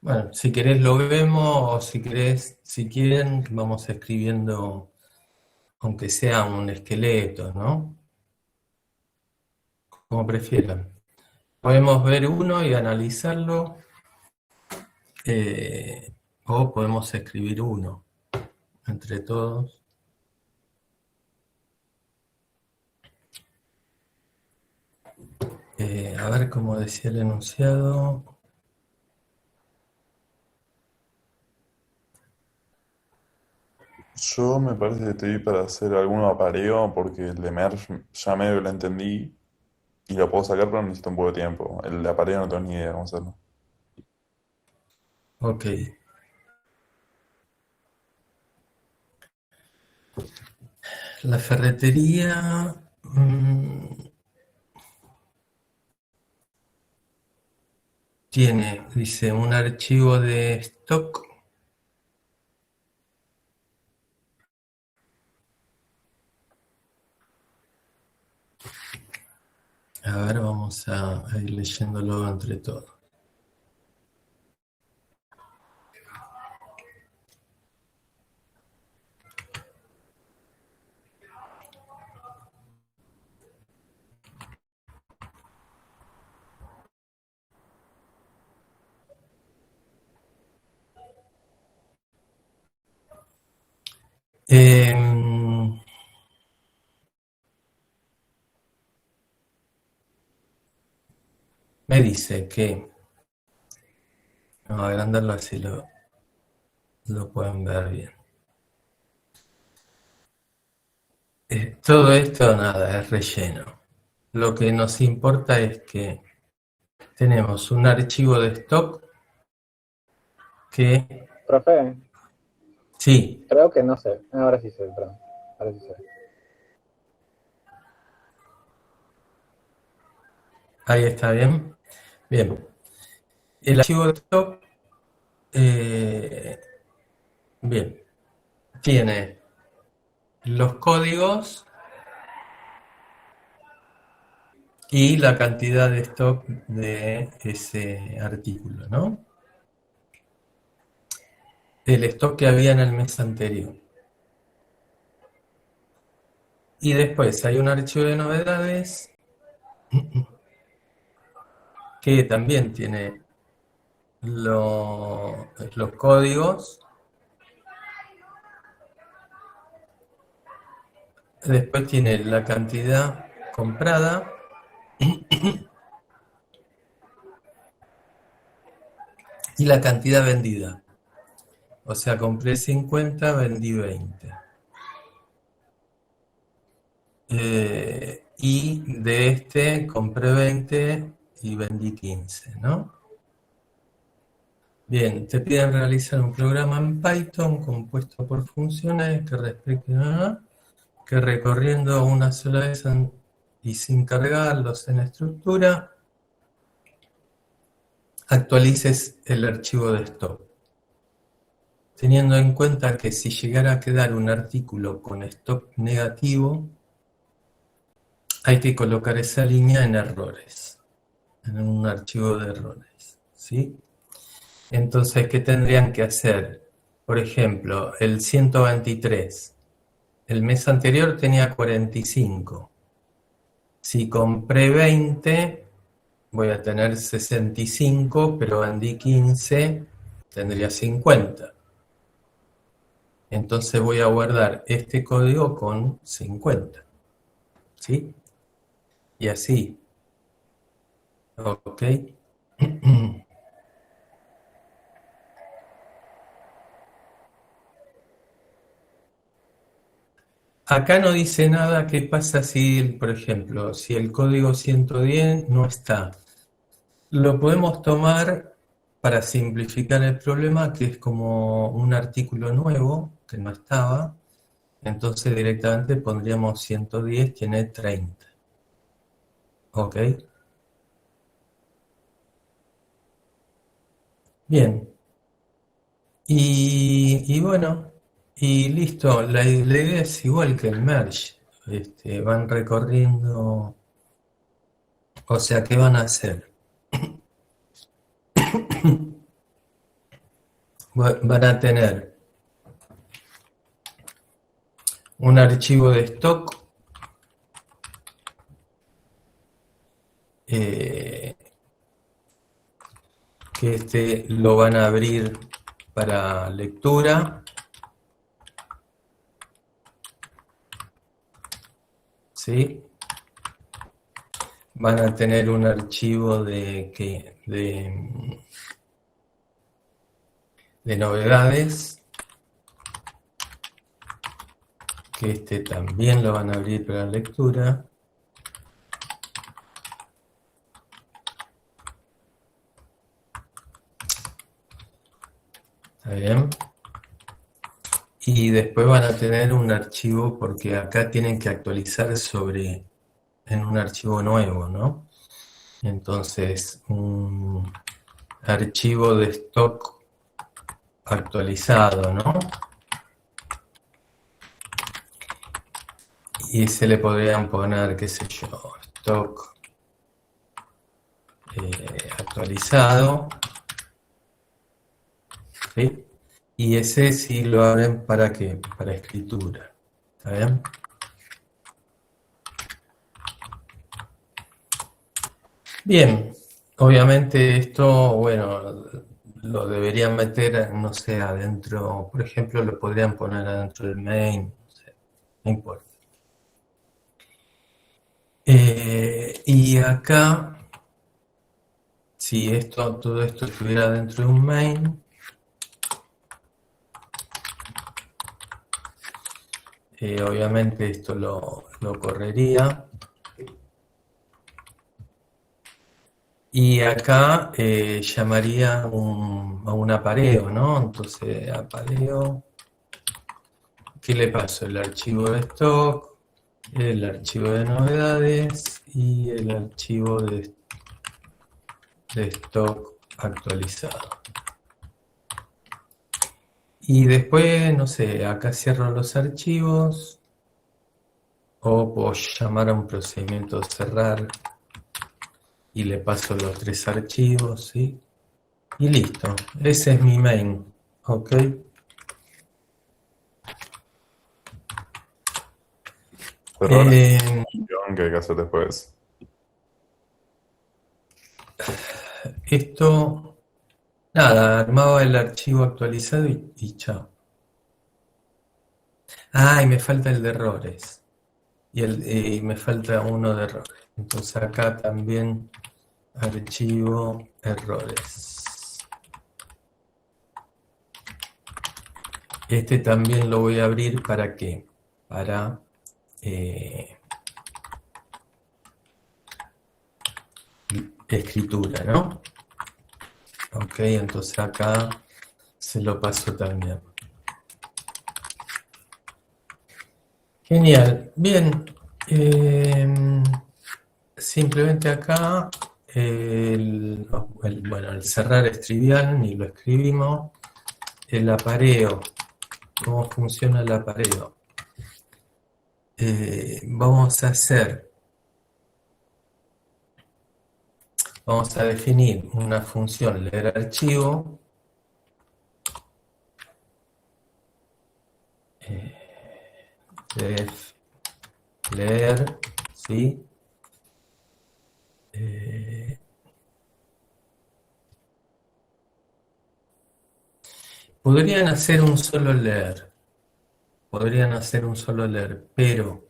Bueno, si querés lo vemos, o si quieren, vamos escribiendo, aunque sea un esqueleto, ¿no? Como prefieran. Podemos ver uno y analizarlo, o podemos escribir uno entre todos. A ver cómo decía el enunciado. Yo me parece que estoy para hacer algún apareo porque el de Merge ya medio lo entendí y lo puedo sacar, pero necesito un poco de tiempo. El de apareo no tengo ni idea de cómo hacerlo. Ok. La ferretería tiene, dice, un archivo de stock. A ver, vamos a ir leyéndolo entre todos. Me dice que, vamos a agrandarlo así lo pueden ver bien. Todo esto nada, es relleno. Lo que nos importa es que tenemos un archivo de stock que, Profe, sí, creo que no sé. Ahora sí sé, perdón. Ahora sí sé. ahí está bien. Bien, el archivo de stock, bien, tiene los códigos y la cantidad de stock de ese artículo, ¿no? El stock que había en el mes anterior. Y después hay un archivo de novedades que también tiene los códigos. Después tiene la cantidad comprada y la cantidad vendida. O sea, compré 50, vendí 20. Y de este compré 20 y vendí 15, ¿no? Bien, te piden realizar un programa en Python compuesto por funciones que recorriendo una sola vez y sin cargarlos en estructura, actualices el archivo de stock. Teniendo en cuenta que si llegara a quedar un artículo con stock negativo, hay que colocar esa línea en errores, en un archivo de errores, ¿sí? Entonces, ¿qué tendrían que hacer? Por ejemplo, el 123. El mes anterior tenía 45. Si compré 20, voy a tener 65, pero vendí 15, tendría 50. Entonces voy a guardar este código con 50. ¿Sí? Y así. ¿Ok? Acá no dice nada qué pasa si, por ejemplo, si el código 110 no está. Lo podemos tomar para simplificar el problema, que es como un artículo nuevo que no estaba. Entonces directamente pondríamos 110, tiene 30. ¿Ok? Bien. Y bueno, y listo. La idea es igual que el merge. Van recorriendo. O sea, ¿qué van a hacer? van a tener un archivo de stock que lo van a abrir para lectura, ¿sí? Van a tener un archivo de novedades, que también lo van a abrir para lectura. ¿Está bien? Y después van a tener un archivo, porque acá tienen que actualizar en un archivo nuevo, ¿no? Entonces, un archivo de stock actualizado, ¿no? Y se le podrían poner, qué sé yo, stock actualizado, ¿sí? Y ese sí lo abren ¿para qué? Para escritura, ¿está bien? Bien, obviamente esto, bueno, lo deberían meter, no sé, adentro, por ejemplo, lo podrían poner adentro del main, no sé, no importa. Y acá, si todo esto estuviera dentro de un main, obviamente esto lo correría. Y acá llamaría a un apareo, ¿no? Entonces, apareo, ¿qué le paso? El archivo de stock, el archivo de novedades y el archivo de stock actualizado. Y después, no sé, acá cierro los archivos, o puedo llamar a un procedimiento cerrar y le paso los 3 archivos, ¿sí? Y listo, ese es mi main, ¿ok? Pero ahora Eh, ¿qué hay que hacer después? Esto, nada, armaba el archivo actualizado y chao. Ah, y me falta el de errores. Y me falta uno de errores. Entonces acá también archivo errores. Este también lo voy a abrir ¿para qué? Para escritura, ¿no? Ok, entonces acá se lo paso también. Genial, bien. Simplemente acá, bueno, el cerrar es trivial, ni lo escribimos. El apareo, ¿cómo funciona el apareo? Vamos a definir una función leer archivo. Def leer, ¿sí? Podrían hacer un solo leer, pero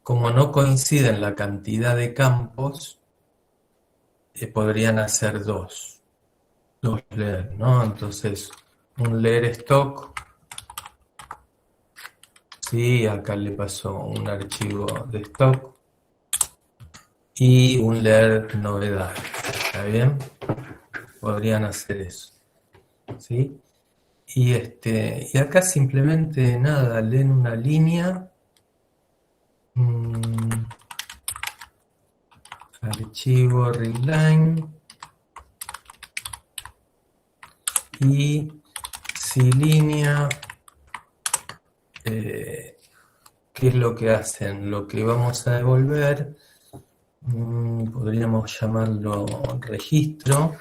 como no coinciden la cantidad de campos, podrían hacer dos leer, ¿no? Entonces, un leer stock, sí, acá le paso un archivo de stock, y un leer novedad, ¿está bien? Podrían hacer eso, ¿sí? Y acá simplemente nada, leen una línea, archivo readline, y si línea, ¿qué es lo que hacen? Lo que vamos a devolver, podríamos llamarlo registro.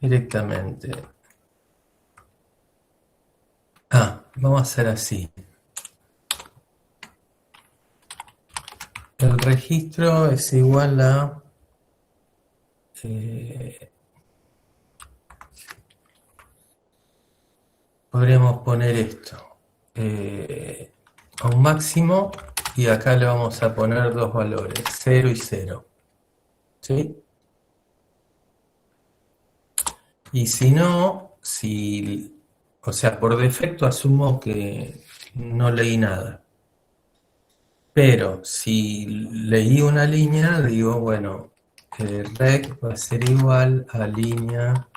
directamente. Vamos a hacer así. El registro es igual a podríamos poner esto a un máximo y acá le vamos a poner dos valores, 0 y 0. ¿Sí? Y si no, o sea, por defecto asumo que no leí nada. Pero si leí una línea, digo, bueno, rec va a ser igual a línea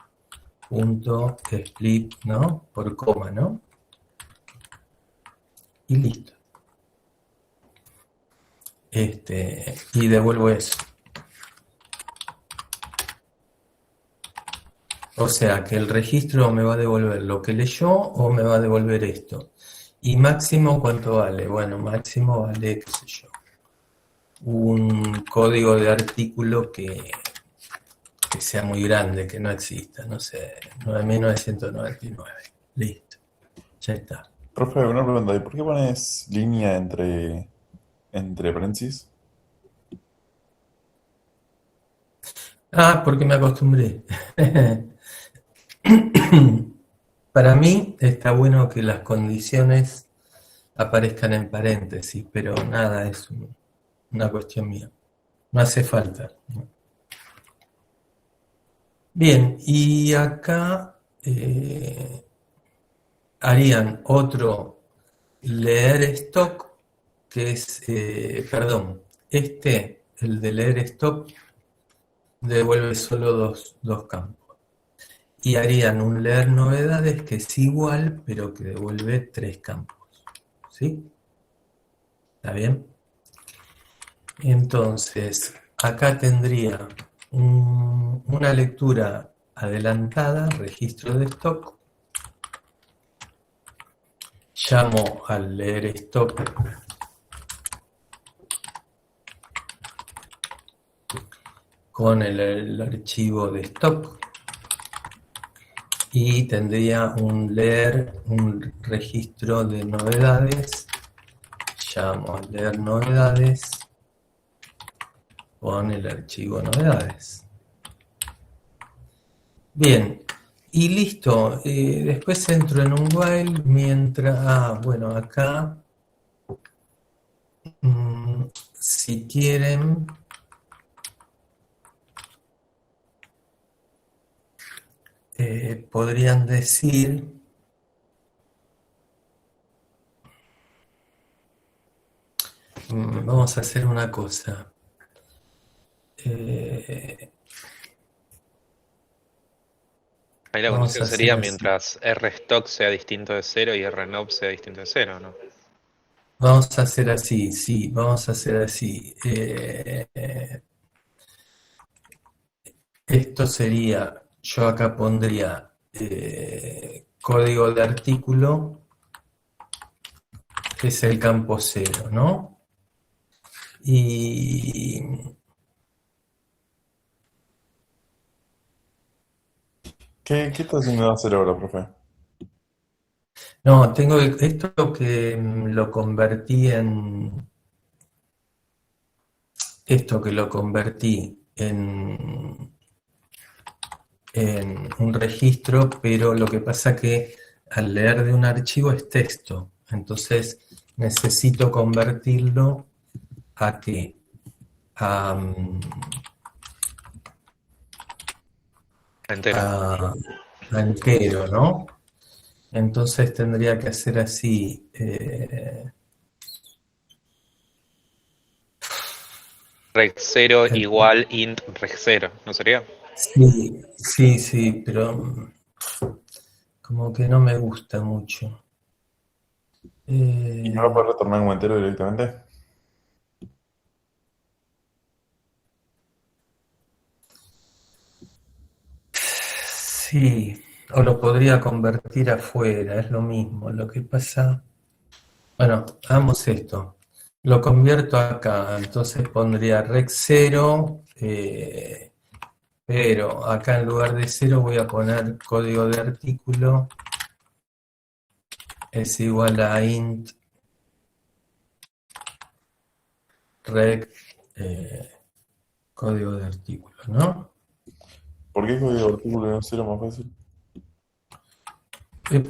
punto split, ¿no? Por coma, ¿no? Y listo. Y devuelvo eso. O sea, que el registro me va a devolver lo que leyó o me va a devolver esto. ¿Y máximo cuánto vale? Bueno, máximo vale, qué sé yo, un código de artículo que sea muy grande, que no exista, no sé, 9.999. Listo, ya está. Profe, una pregunta. ¿Y por qué pones línea entre paréntesis? Porque me acostumbré. Para mí está bueno que las condiciones aparezcan en paréntesis, pero nada, es una cuestión mía. No hace falta. Bien, y acá harían otro leer stock, que es, perdón, el de leer stock, devuelve solo dos campos. Y harían un leer novedades que es igual, pero que devuelve 3 campos. ¿Sí? ¿Está bien? Entonces, acá tendría una lectura adelantada, registro de stock. Llamo al leer stock con el archivo de stock y tendría un registro de novedades. Llamo al leer novedades con el archivo novedades. Bien, y listo. Después entro en un while mientras, bueno, acá, si quieren, podrían decir, vamos a hacer una cosa. Ahí la Vamos condición a hacer sería así. mientras rstock sea distinto de 0 y rnob sea distinto de 0, ¿no? Vamos a hacer así, sí, vamos a hacer así. Esto sería, yo acá pondría código de artículo, que es el campo 0, ¿no? Y ¿Qué está haciendo hacer ahora, profe? no, tengo esto que lo convertí en un registro, pero lo que pasa que al leer de un archivo es texto, entonces necesito convertirlo a qué? Entero. A entero, ¿no? Entonces tendría que hacer así. Reg 0 igual int reg 0, ¿no sería? Sí, pero como que no me gusta mucho. ¿Y no lo puedes retornar como entero directamente? Sí, o lo podría convertir afuera, es lo mismo. Lo que pasa, bueno, hagamos esto. Lo convierto acá, entonces pondría rec 0 pero acá en lugar de 0 voy a poner código de artículo es igual a int rect código de artículo, ¿no? ¿Por qué código de artículo no cero más fácil?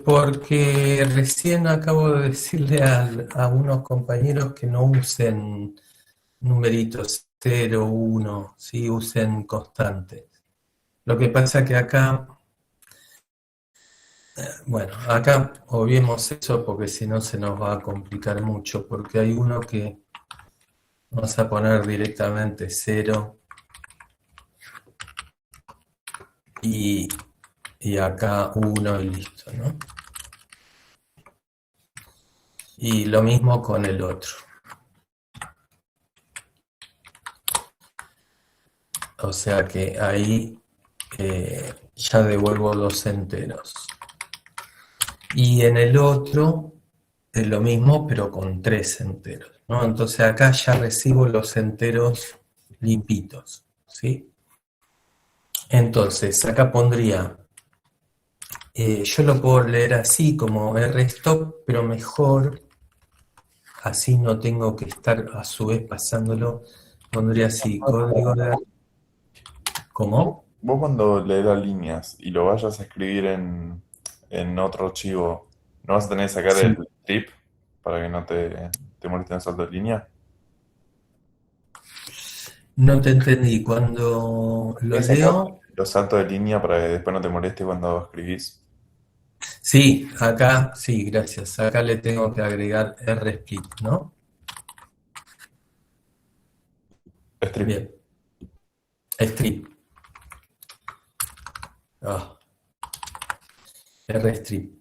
Porque recién acabo de decirle a unos compañeros que no usen numeritos 0, 1, ¿sí? Usen constantes. Lo que pasa que acá, bueno, acá obviemos eso porque si no se nos va a complicar mucho, porque hay uno que vamos a poner directamente 0 y acá 1 y listo, ¿no? Y lo mismo con el otro. O sea que ahí ya devuelvo los enteros. Y en el otro es lo mismo, pero con 3 enteros, ¿no? Entonces acá ya recibo los enteros limpitos, ¿sí? Entonces acá pondría, yo lo puedo leer así como rstop, pero mejor, así no tengo que estar a su vez pasándolo, pondría así, código de... ¿Cómo? Vos cuando lees las líneas y lo vayas a escribir en otro archivo, ¿no vas a tener que sacar Sí. el strip para que no te molesten el salto de línea? No te entendí. Cuando lo ¿Puedes sacar leo, los saltos de línea para que después no te moleste cuando escribís? sí, acá, sí, gracias. Acá le tengo que agregar rsplit, ¿no? Strip. Bien. Strip. Ah, rstrip.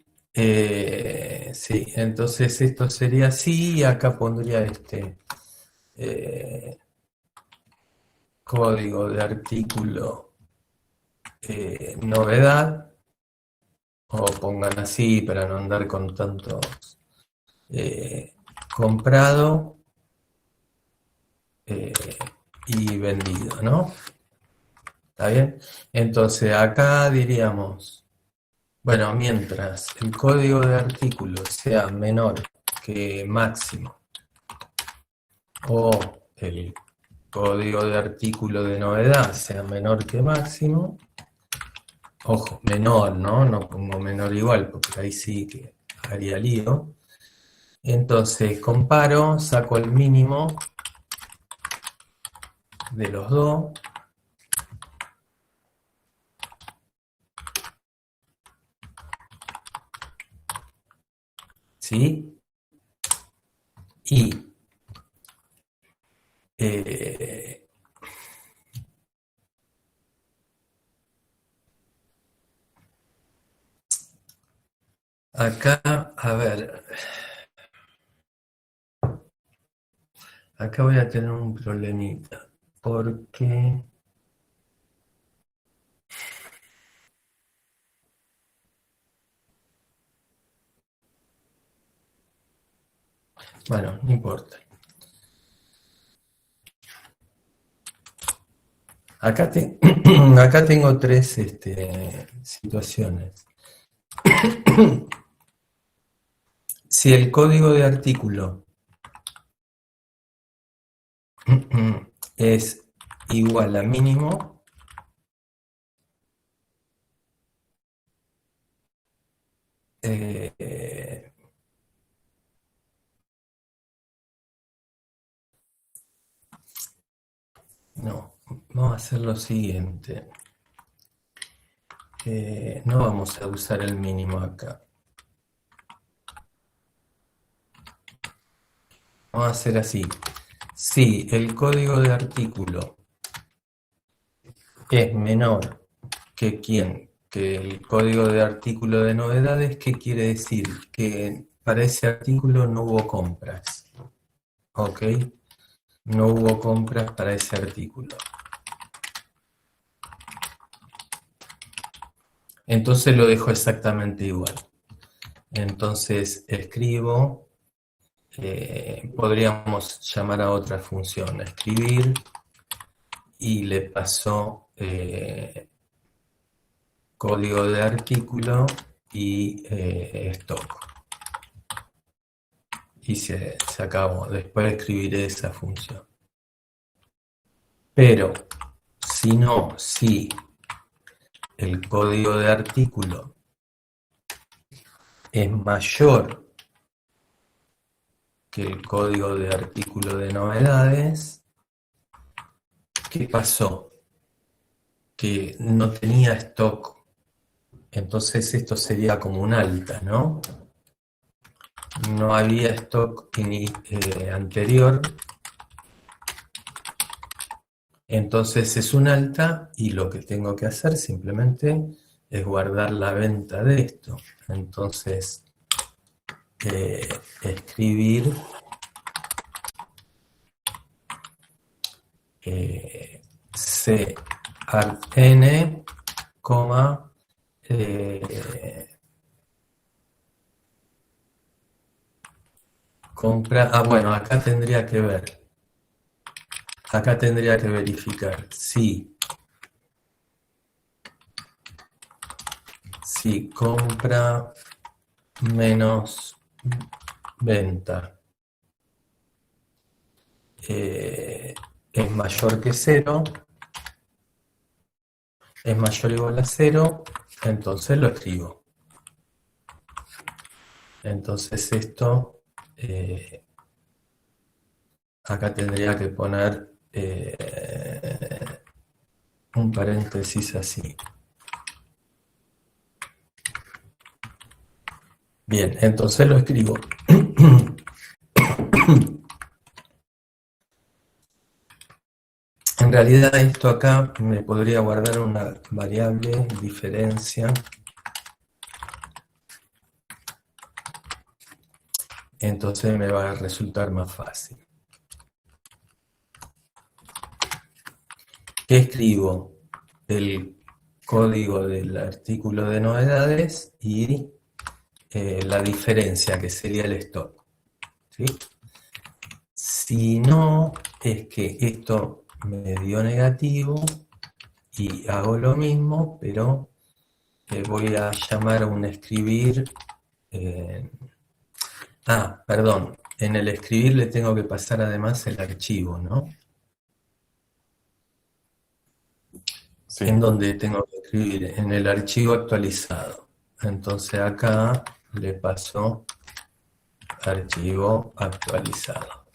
Sí, entonces esto sería así y acá pondría código de artículo novedad, o pongan así para no andar con tantos comprado y vendido, ¿no? ¿Está bien? Entonces acá diríamos, bueno, mientras el código de artículo sea menor que máximo o el código de artículo de novedad sea menor que máximo, ojo, menor, ¿no? No pongo menor igual, porque ahí sí que haría lío. Entonces comparo, saco el mínimo de los dos. ¿Sí? Y acá, a ver, acá voy a tener un problemita, porque, bueno, no importa. Acá, acá tengo tres situaciones. Si el código de artículo es igual a mínimo, no, vamos a hacer lo siguiente. No vamos a usar el mínimo acá. Vamos a hacer así. Si el código de artículo es menor que que el código de artículo de novedades, ¿qué quiere decir? Que para ese artículo no hubo compras. ¿Ok? No hubo compras para ese artículo. Entonces lo dejo exactamente igual. Entonces escribo, podríamos llamar a otra función, escribir, y le paso código de artículo y stock. Y se acabó. Después escribiré esa función. Pero si el código de artículo es mayor que el código de artículo de novedades, ¿qué pasó? Que no tenía stock. Entonces esto sería como un alta, ¿no? No había stock anterior. Entonces es un alta y lo que tengo que hacer simplemente es guardar la venta de esto. Entonces, escribir CARN, compra. Bueno, acá tendría que ver. Acá tendría que verificar si compra menos venta es mayor que 0, es mayor o igual a 0, entonces lo escribo. Entonces esto, acá tendría que poner un paréntesis así. Bien, entonces lo escribo. En realidad esto acá me podría guardar una variable diferencia. Entonces me va a resultar más fácil. ¿Qué escribo? El código del artículo de novedades y la diferencia, que sería el stock. ¿Sí? Si no, es que esto me dio negativo y hago lo mismo, pero voy a llamar a un escribir. Perdón. En el escribir le tengo que pasar además el archivo, ¿no? Sí. En donde tengo que escribir en el archivo actualizado. Entonces acá le paso archivo actualizado.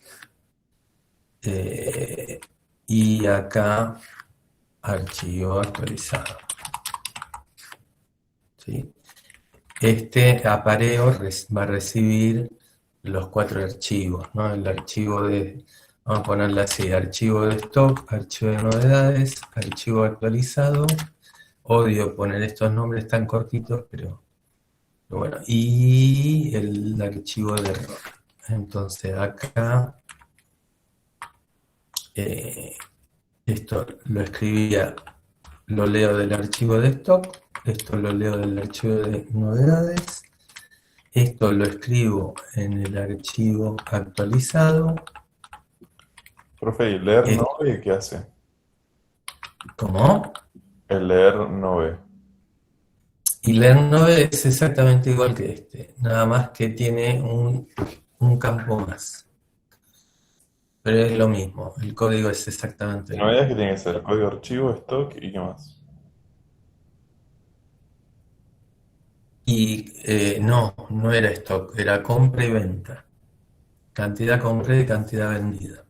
Y acá archivo actualizado. ¿Sí? Este apareo va a recibir los 4 archivos, ¿no? El archivo de, vamos a ponerle así, archivo de stock, archivo de novedades, archivo actualizado. Odio poner estos nombres tan cortitos, pero bueno, y el archivo de error. Entonces acá esto lo escribía, lo leo del archivo de stock, esto lo leo del archivo de novedades, esto lo escribo en el archivo actualizado. Profe, ¿y leer no ve qué hace? ¿Cómo? El leer no ve. Y learn9 es exactamente igual que este, nada más que tiene un campo más. Pero es lo mismo, el código es exactamente el No veas mismo. que tiene que ser código archivo, stock y qué más. Y no era stock, era compra y venta. Cantidad comprada y cantidad vendida.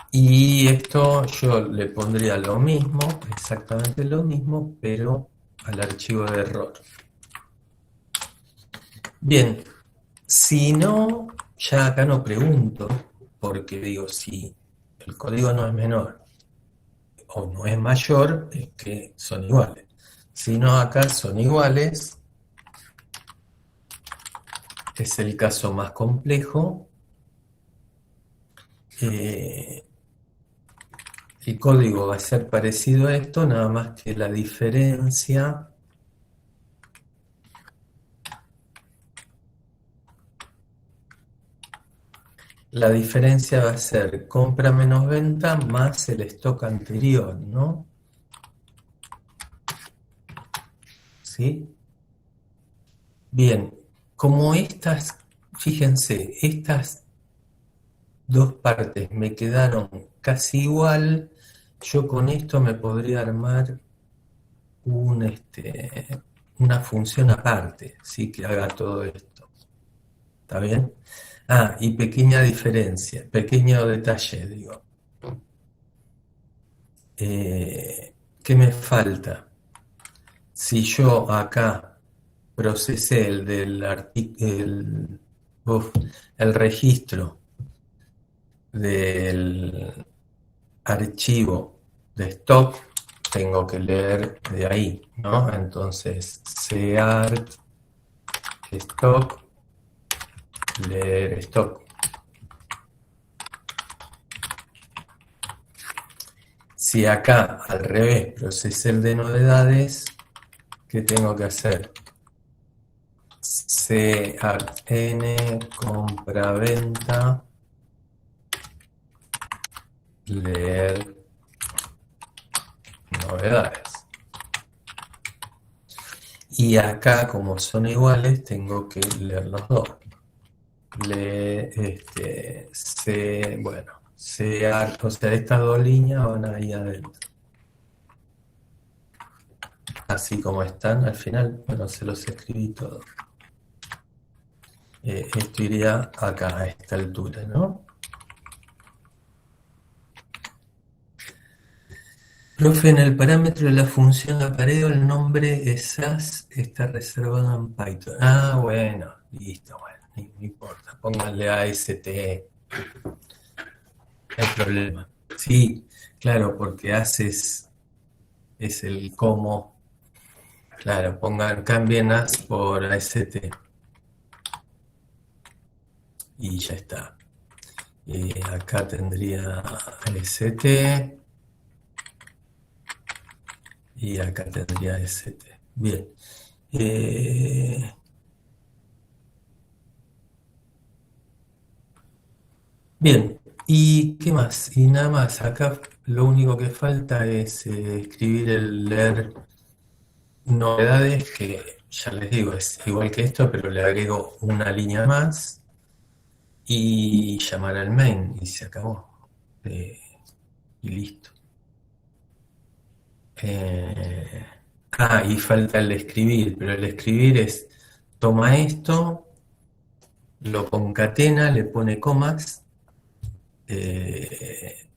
Y esto yo le pondría lo mismo, exactamente lo mismo, pero al archivo de error. Bien, si no, ya acá no pregunto, porque digo, si el código no es menor o no es mayor, es que son iguales. Si no, acá son iguales, es el caso más complejo. El código va a ser parecido a esto, nada más que la diferencia La diferencia va a ser compra menos venta más el stock anterior, ¿no? ¿Sí? Bien, como estas, fíjense, estas dos partes me quedaron casi igual, yo con esto me podría armar una función aparte, ¿sí? Que haga todo esto. ¿Está bien? Ah, y pequeña diferencia, pequeño detalle, digo. ¿Qué me falta? Si yo acá procesé el registro del archivo de stock, tengo que leer de ahí, ¿no? Entonces, seart stock, leer stock. Si acá al revés procesé el de novedades, ¿qué tengo que hacer? N compraventa, leer novedades. Y acá, como son iguales, tengo que leer los dos. O sea, estas dos líneas van ahí adentro. Así como están al final, bueno, se los escribí todo. Esto iría acá, a esta altura, ¿no? Profe, en el parámetro de la función apareo el nombre esas está reservado en Python. Ah, bueno, listo, bueno, no importa, pónganle AST, no hay problema. Sí, claro, porque haces es el cómo, claro, cambien as por AST y ya está. Acá tendría AST y acá tendría ST. Bien. Bien. ¿Y qué más? Y nada más. Acá lo único que falta es escribir el leer novedades, que ya les digo, es igual que esto, pero le agrego una línea más y llamar al main y se acabó. Y listo. Y falta el escribir, pero el escribir es, toma esto, lo concatena, le pone comas, le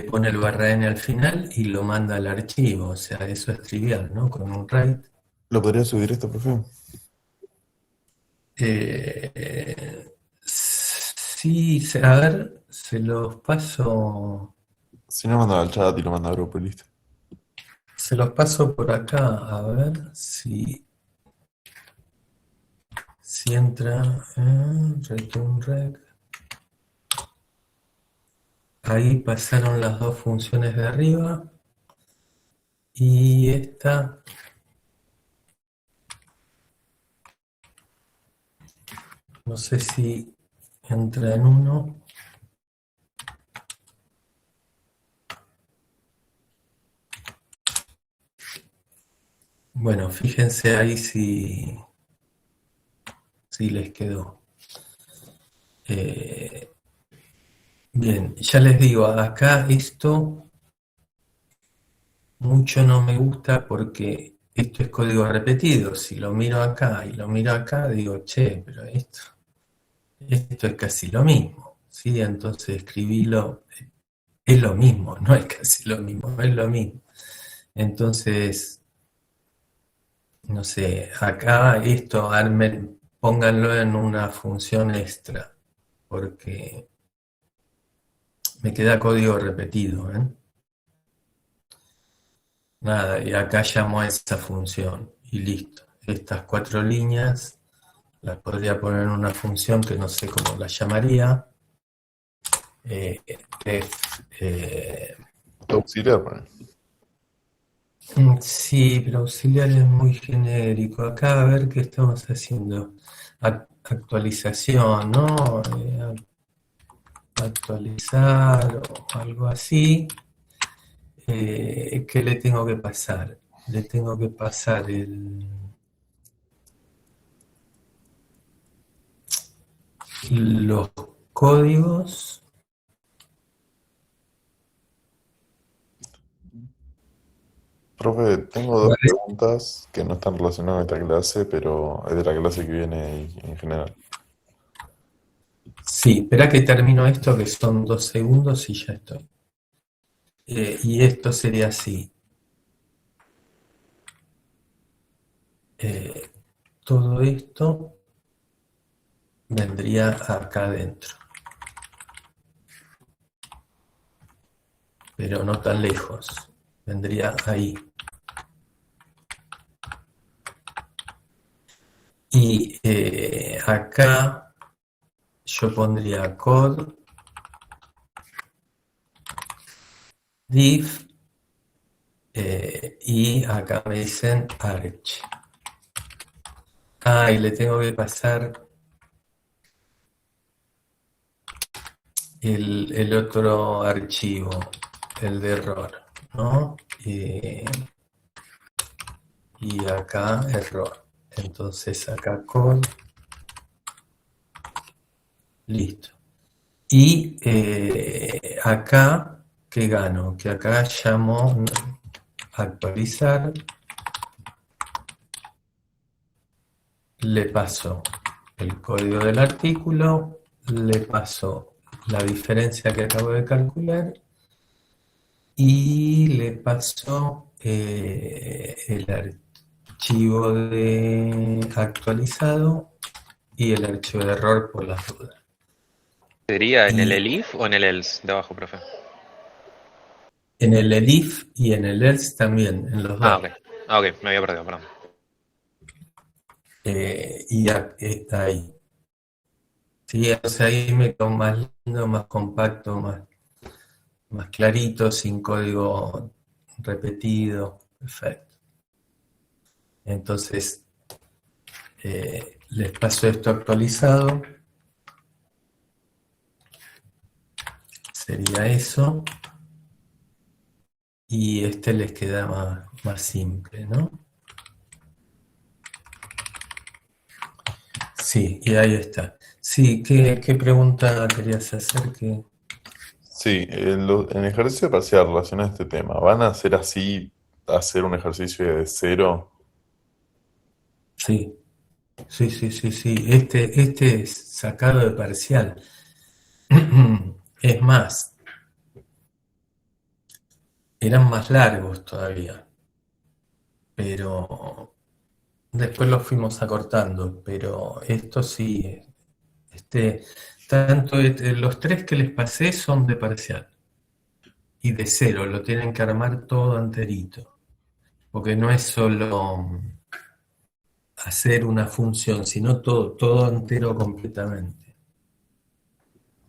pone el barra n al final y lo manda al archivo. O sea, eso es trivial, ¿no? Con un write. ¿Lo podría subir esto, profe? Sí, a ver, se los paso. Si no, manda al chat y lo manda a grupo y listo. Se los paso por acá, a ver si entra return rec. Ahí pasaron las dos funciones de arriba y esta no sé si entra en uno. Bueno, fíjense ahí si les quedó. Bien, ya les digo, acá esto mucho no me gusta porque esto es código repetido. Si lo miro acá y lo miro acá, digo, che, pero esto es casi lo mismo, ¿sí? Entonces escribirlo es lo mismo, no es casi lo mismo, es lo mismo. Entonces, no sé, acá esto pónganlo en una función extra, porque me queda código repetido, ¿eh? Nada, y acá llamo a esa función y listo. Estas 4 líneas las podría poner en una función que no sé cómo la llamaría. Auxiliar, pone. Sí, pero auxiliar es muy genérico. Acá a ver qué estamos haciendo. Actualización, ¿no? Actualizar o algo así. ¿Qué le tengo que pasar? Le tengo que pasar los códigos. Profe, tengo dos preguntas que no están relacionadas a esta clase, pero es de la clase que viene y en general. Sí, espera que termino esto, que son 2 segundos y ya estoy. Y esto sería así. Todo esto vendría acá adentro, pero no tan lejos. Vendría ahí. Y acá yo pondría code div y acá me dicen arch. Y le tengo que pasar el otro archivo, el de error, ¿no? Y acá error. Entonces acá code, listo. Y acá, ¿qué gano? Que acá llamo actualizar, le paso el código del artículo, le paso la diferencia que acabo de calcular y le paso el archivo de actualizado y el archivo de error por las dudas. ¿Sería en el Y elif o en el else de abajo, profe? en el elif y en el else también, en los dos. Ok. Ah, ok, me había perdido, perdón. Y está ahí. Sí, o sea, ahí me quedó más lindo, más compacto, más clarito, sin código repetido. Perfecto. Entonces, les paso esto actualizado. Sería eso. Y este les queda más simple, ¿no? Sí, y ahí está. Sí, ¿qué pregunta querías hacer? Sí, en ejercicio parcial relacionado a este tema, ¿van a hacer así, hacer un ejercicio de cero? Sí, sí. Este es sacado de parcial. Es más, eran más largos todavía, pero después los fuimos acortando, pero esto sí, tanto los tres que les pasé son de parcial y de cero, lo tienen que armar todo enterito, porque no es solo hacer una función, sino todo entero completamente.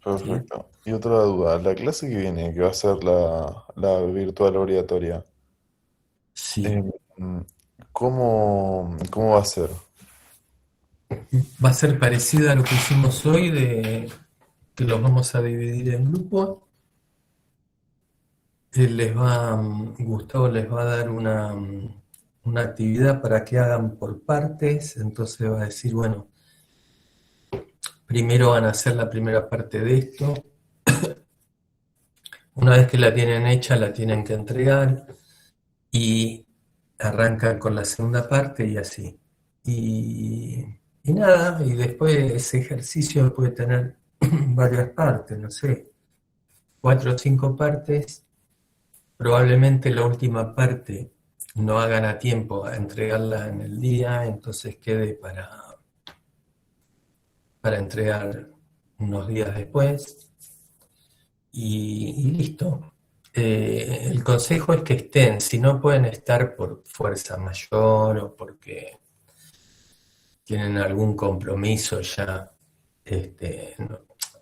¿Sí? Perfecto. Y otra duda, la clase que viene, que va a ser la virtual obligatoria, Sí. em, ¿cómo va a ser? Va a ser parecida a lo que hicimos hoy, de que los vamos a dividir en grupos. Gustavo les va a dar una actividad para que hagan por partes, entonces va a decir, bueno, primero van a hacer la primera parte de esto, una vez que la tienen hecha la tienen que entregar y arrancan con la segunda parte y así. Y, y nada, y después ese ejercicio puede tener varias partes, no sé, 4 o 5 partes. Probablemente la última parte no hagan a tiempo a entregarla en el día, entonces quede para entregar unos días después y listo. El consejo es que estén, si no pueden estar por fuerza mayor o porque tienen algún compromiso ya,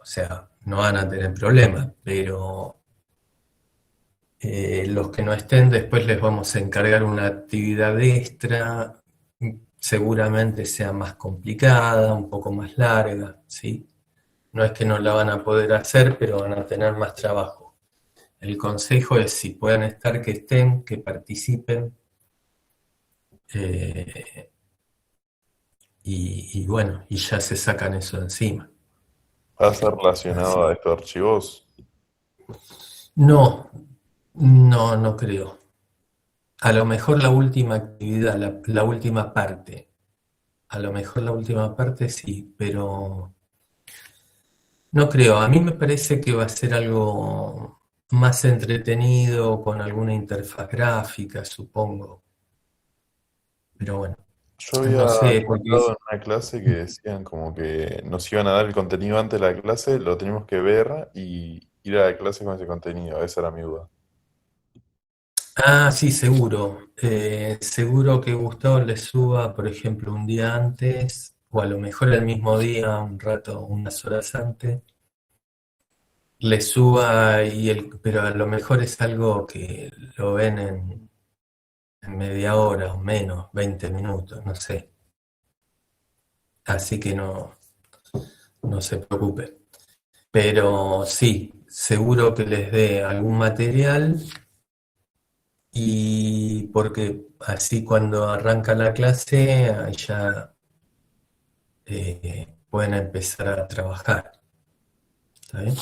o sea, no van a tener problemas, pero Los que no estén, después les vamos a encargar una actividad extra, seguramente sea más complicada, un poco más larga, ¿sí? No es que no la van a poder hacer, pero van a tener más trabajo. El consejo es, si pueden estar, que estén, que participen. Y bueno, y ya se sacan eso de encima. ¿Va a ser relacionado a estos archivos? No, no creo. A lo mejor la última actividad, la última parte. A lo mejor la última parte sí, pero no creo. A mí me parece que va a ser algo más entretenido, con alguna interfaz gráfica, supongo. Pero bueno, Yo había no sé, escuchado en una clase que decían como que nos iban a dar el contenido antes de la clase, lo teníamos que ver y ir a la clase con ese contenido. Esa era mi duda. Sí, seguro. Seguro que Gustavo le suba, por ejemplo, un día antes, o a lo mejor el mismo día, un rato, unas horas antes, le suba pero a lo mejor es algo que lo ven en media hora o menos, 20 minutos, no sé. Así que no se preocupe. Pero sí, seguro que les dé algún material. Y porque así cuando arranca la clase ya pueden empezar a trabajar. ¿Está bien?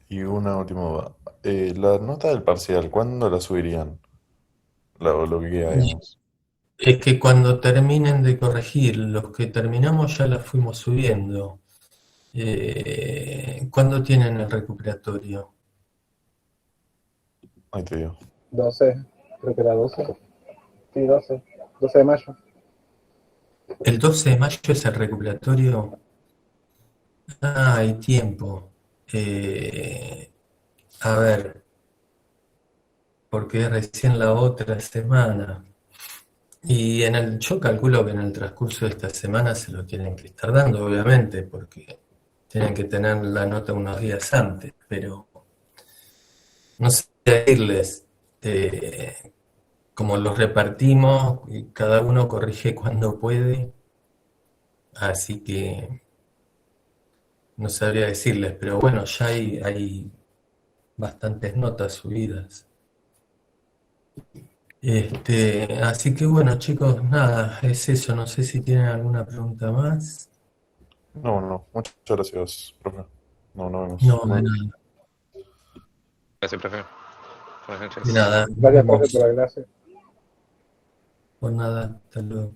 Y una última duda. La nota del parcial, ¿cuándo la subirían? Lo que queda, digamos. Es que cuando terminen de corregir, los que terminamos ya la fuimos subiendo. ¿Cuándo tienen el recuperatorio? Ahí te digo. 12, creo que era 12. Sí, 12 de mayo. ¿El 12 de mayo es el recuperatorio? Hay tiempo. A ver, porque es recién la otra semana. Y yo calculo que en el transcurso de esta semana se lo tienen que estar dando, obviamente, porque tienen que tener la nota unos días antes, pero no sé decirles, como los repartimos, y cada uno corrige cuando puede, así que no sabría decirles, pero bueno, ya hay bastantes notas subidas. Así que bueno, chicos, nada, es eso, no sé si tienen alguna pregunta más. No, muchas gracias, profe. No vemos. No, de nada. Gracias, profe. Buenas noches. De nada, nos Gracias, profe, vemos. por la clase. Por nada, hasta luego.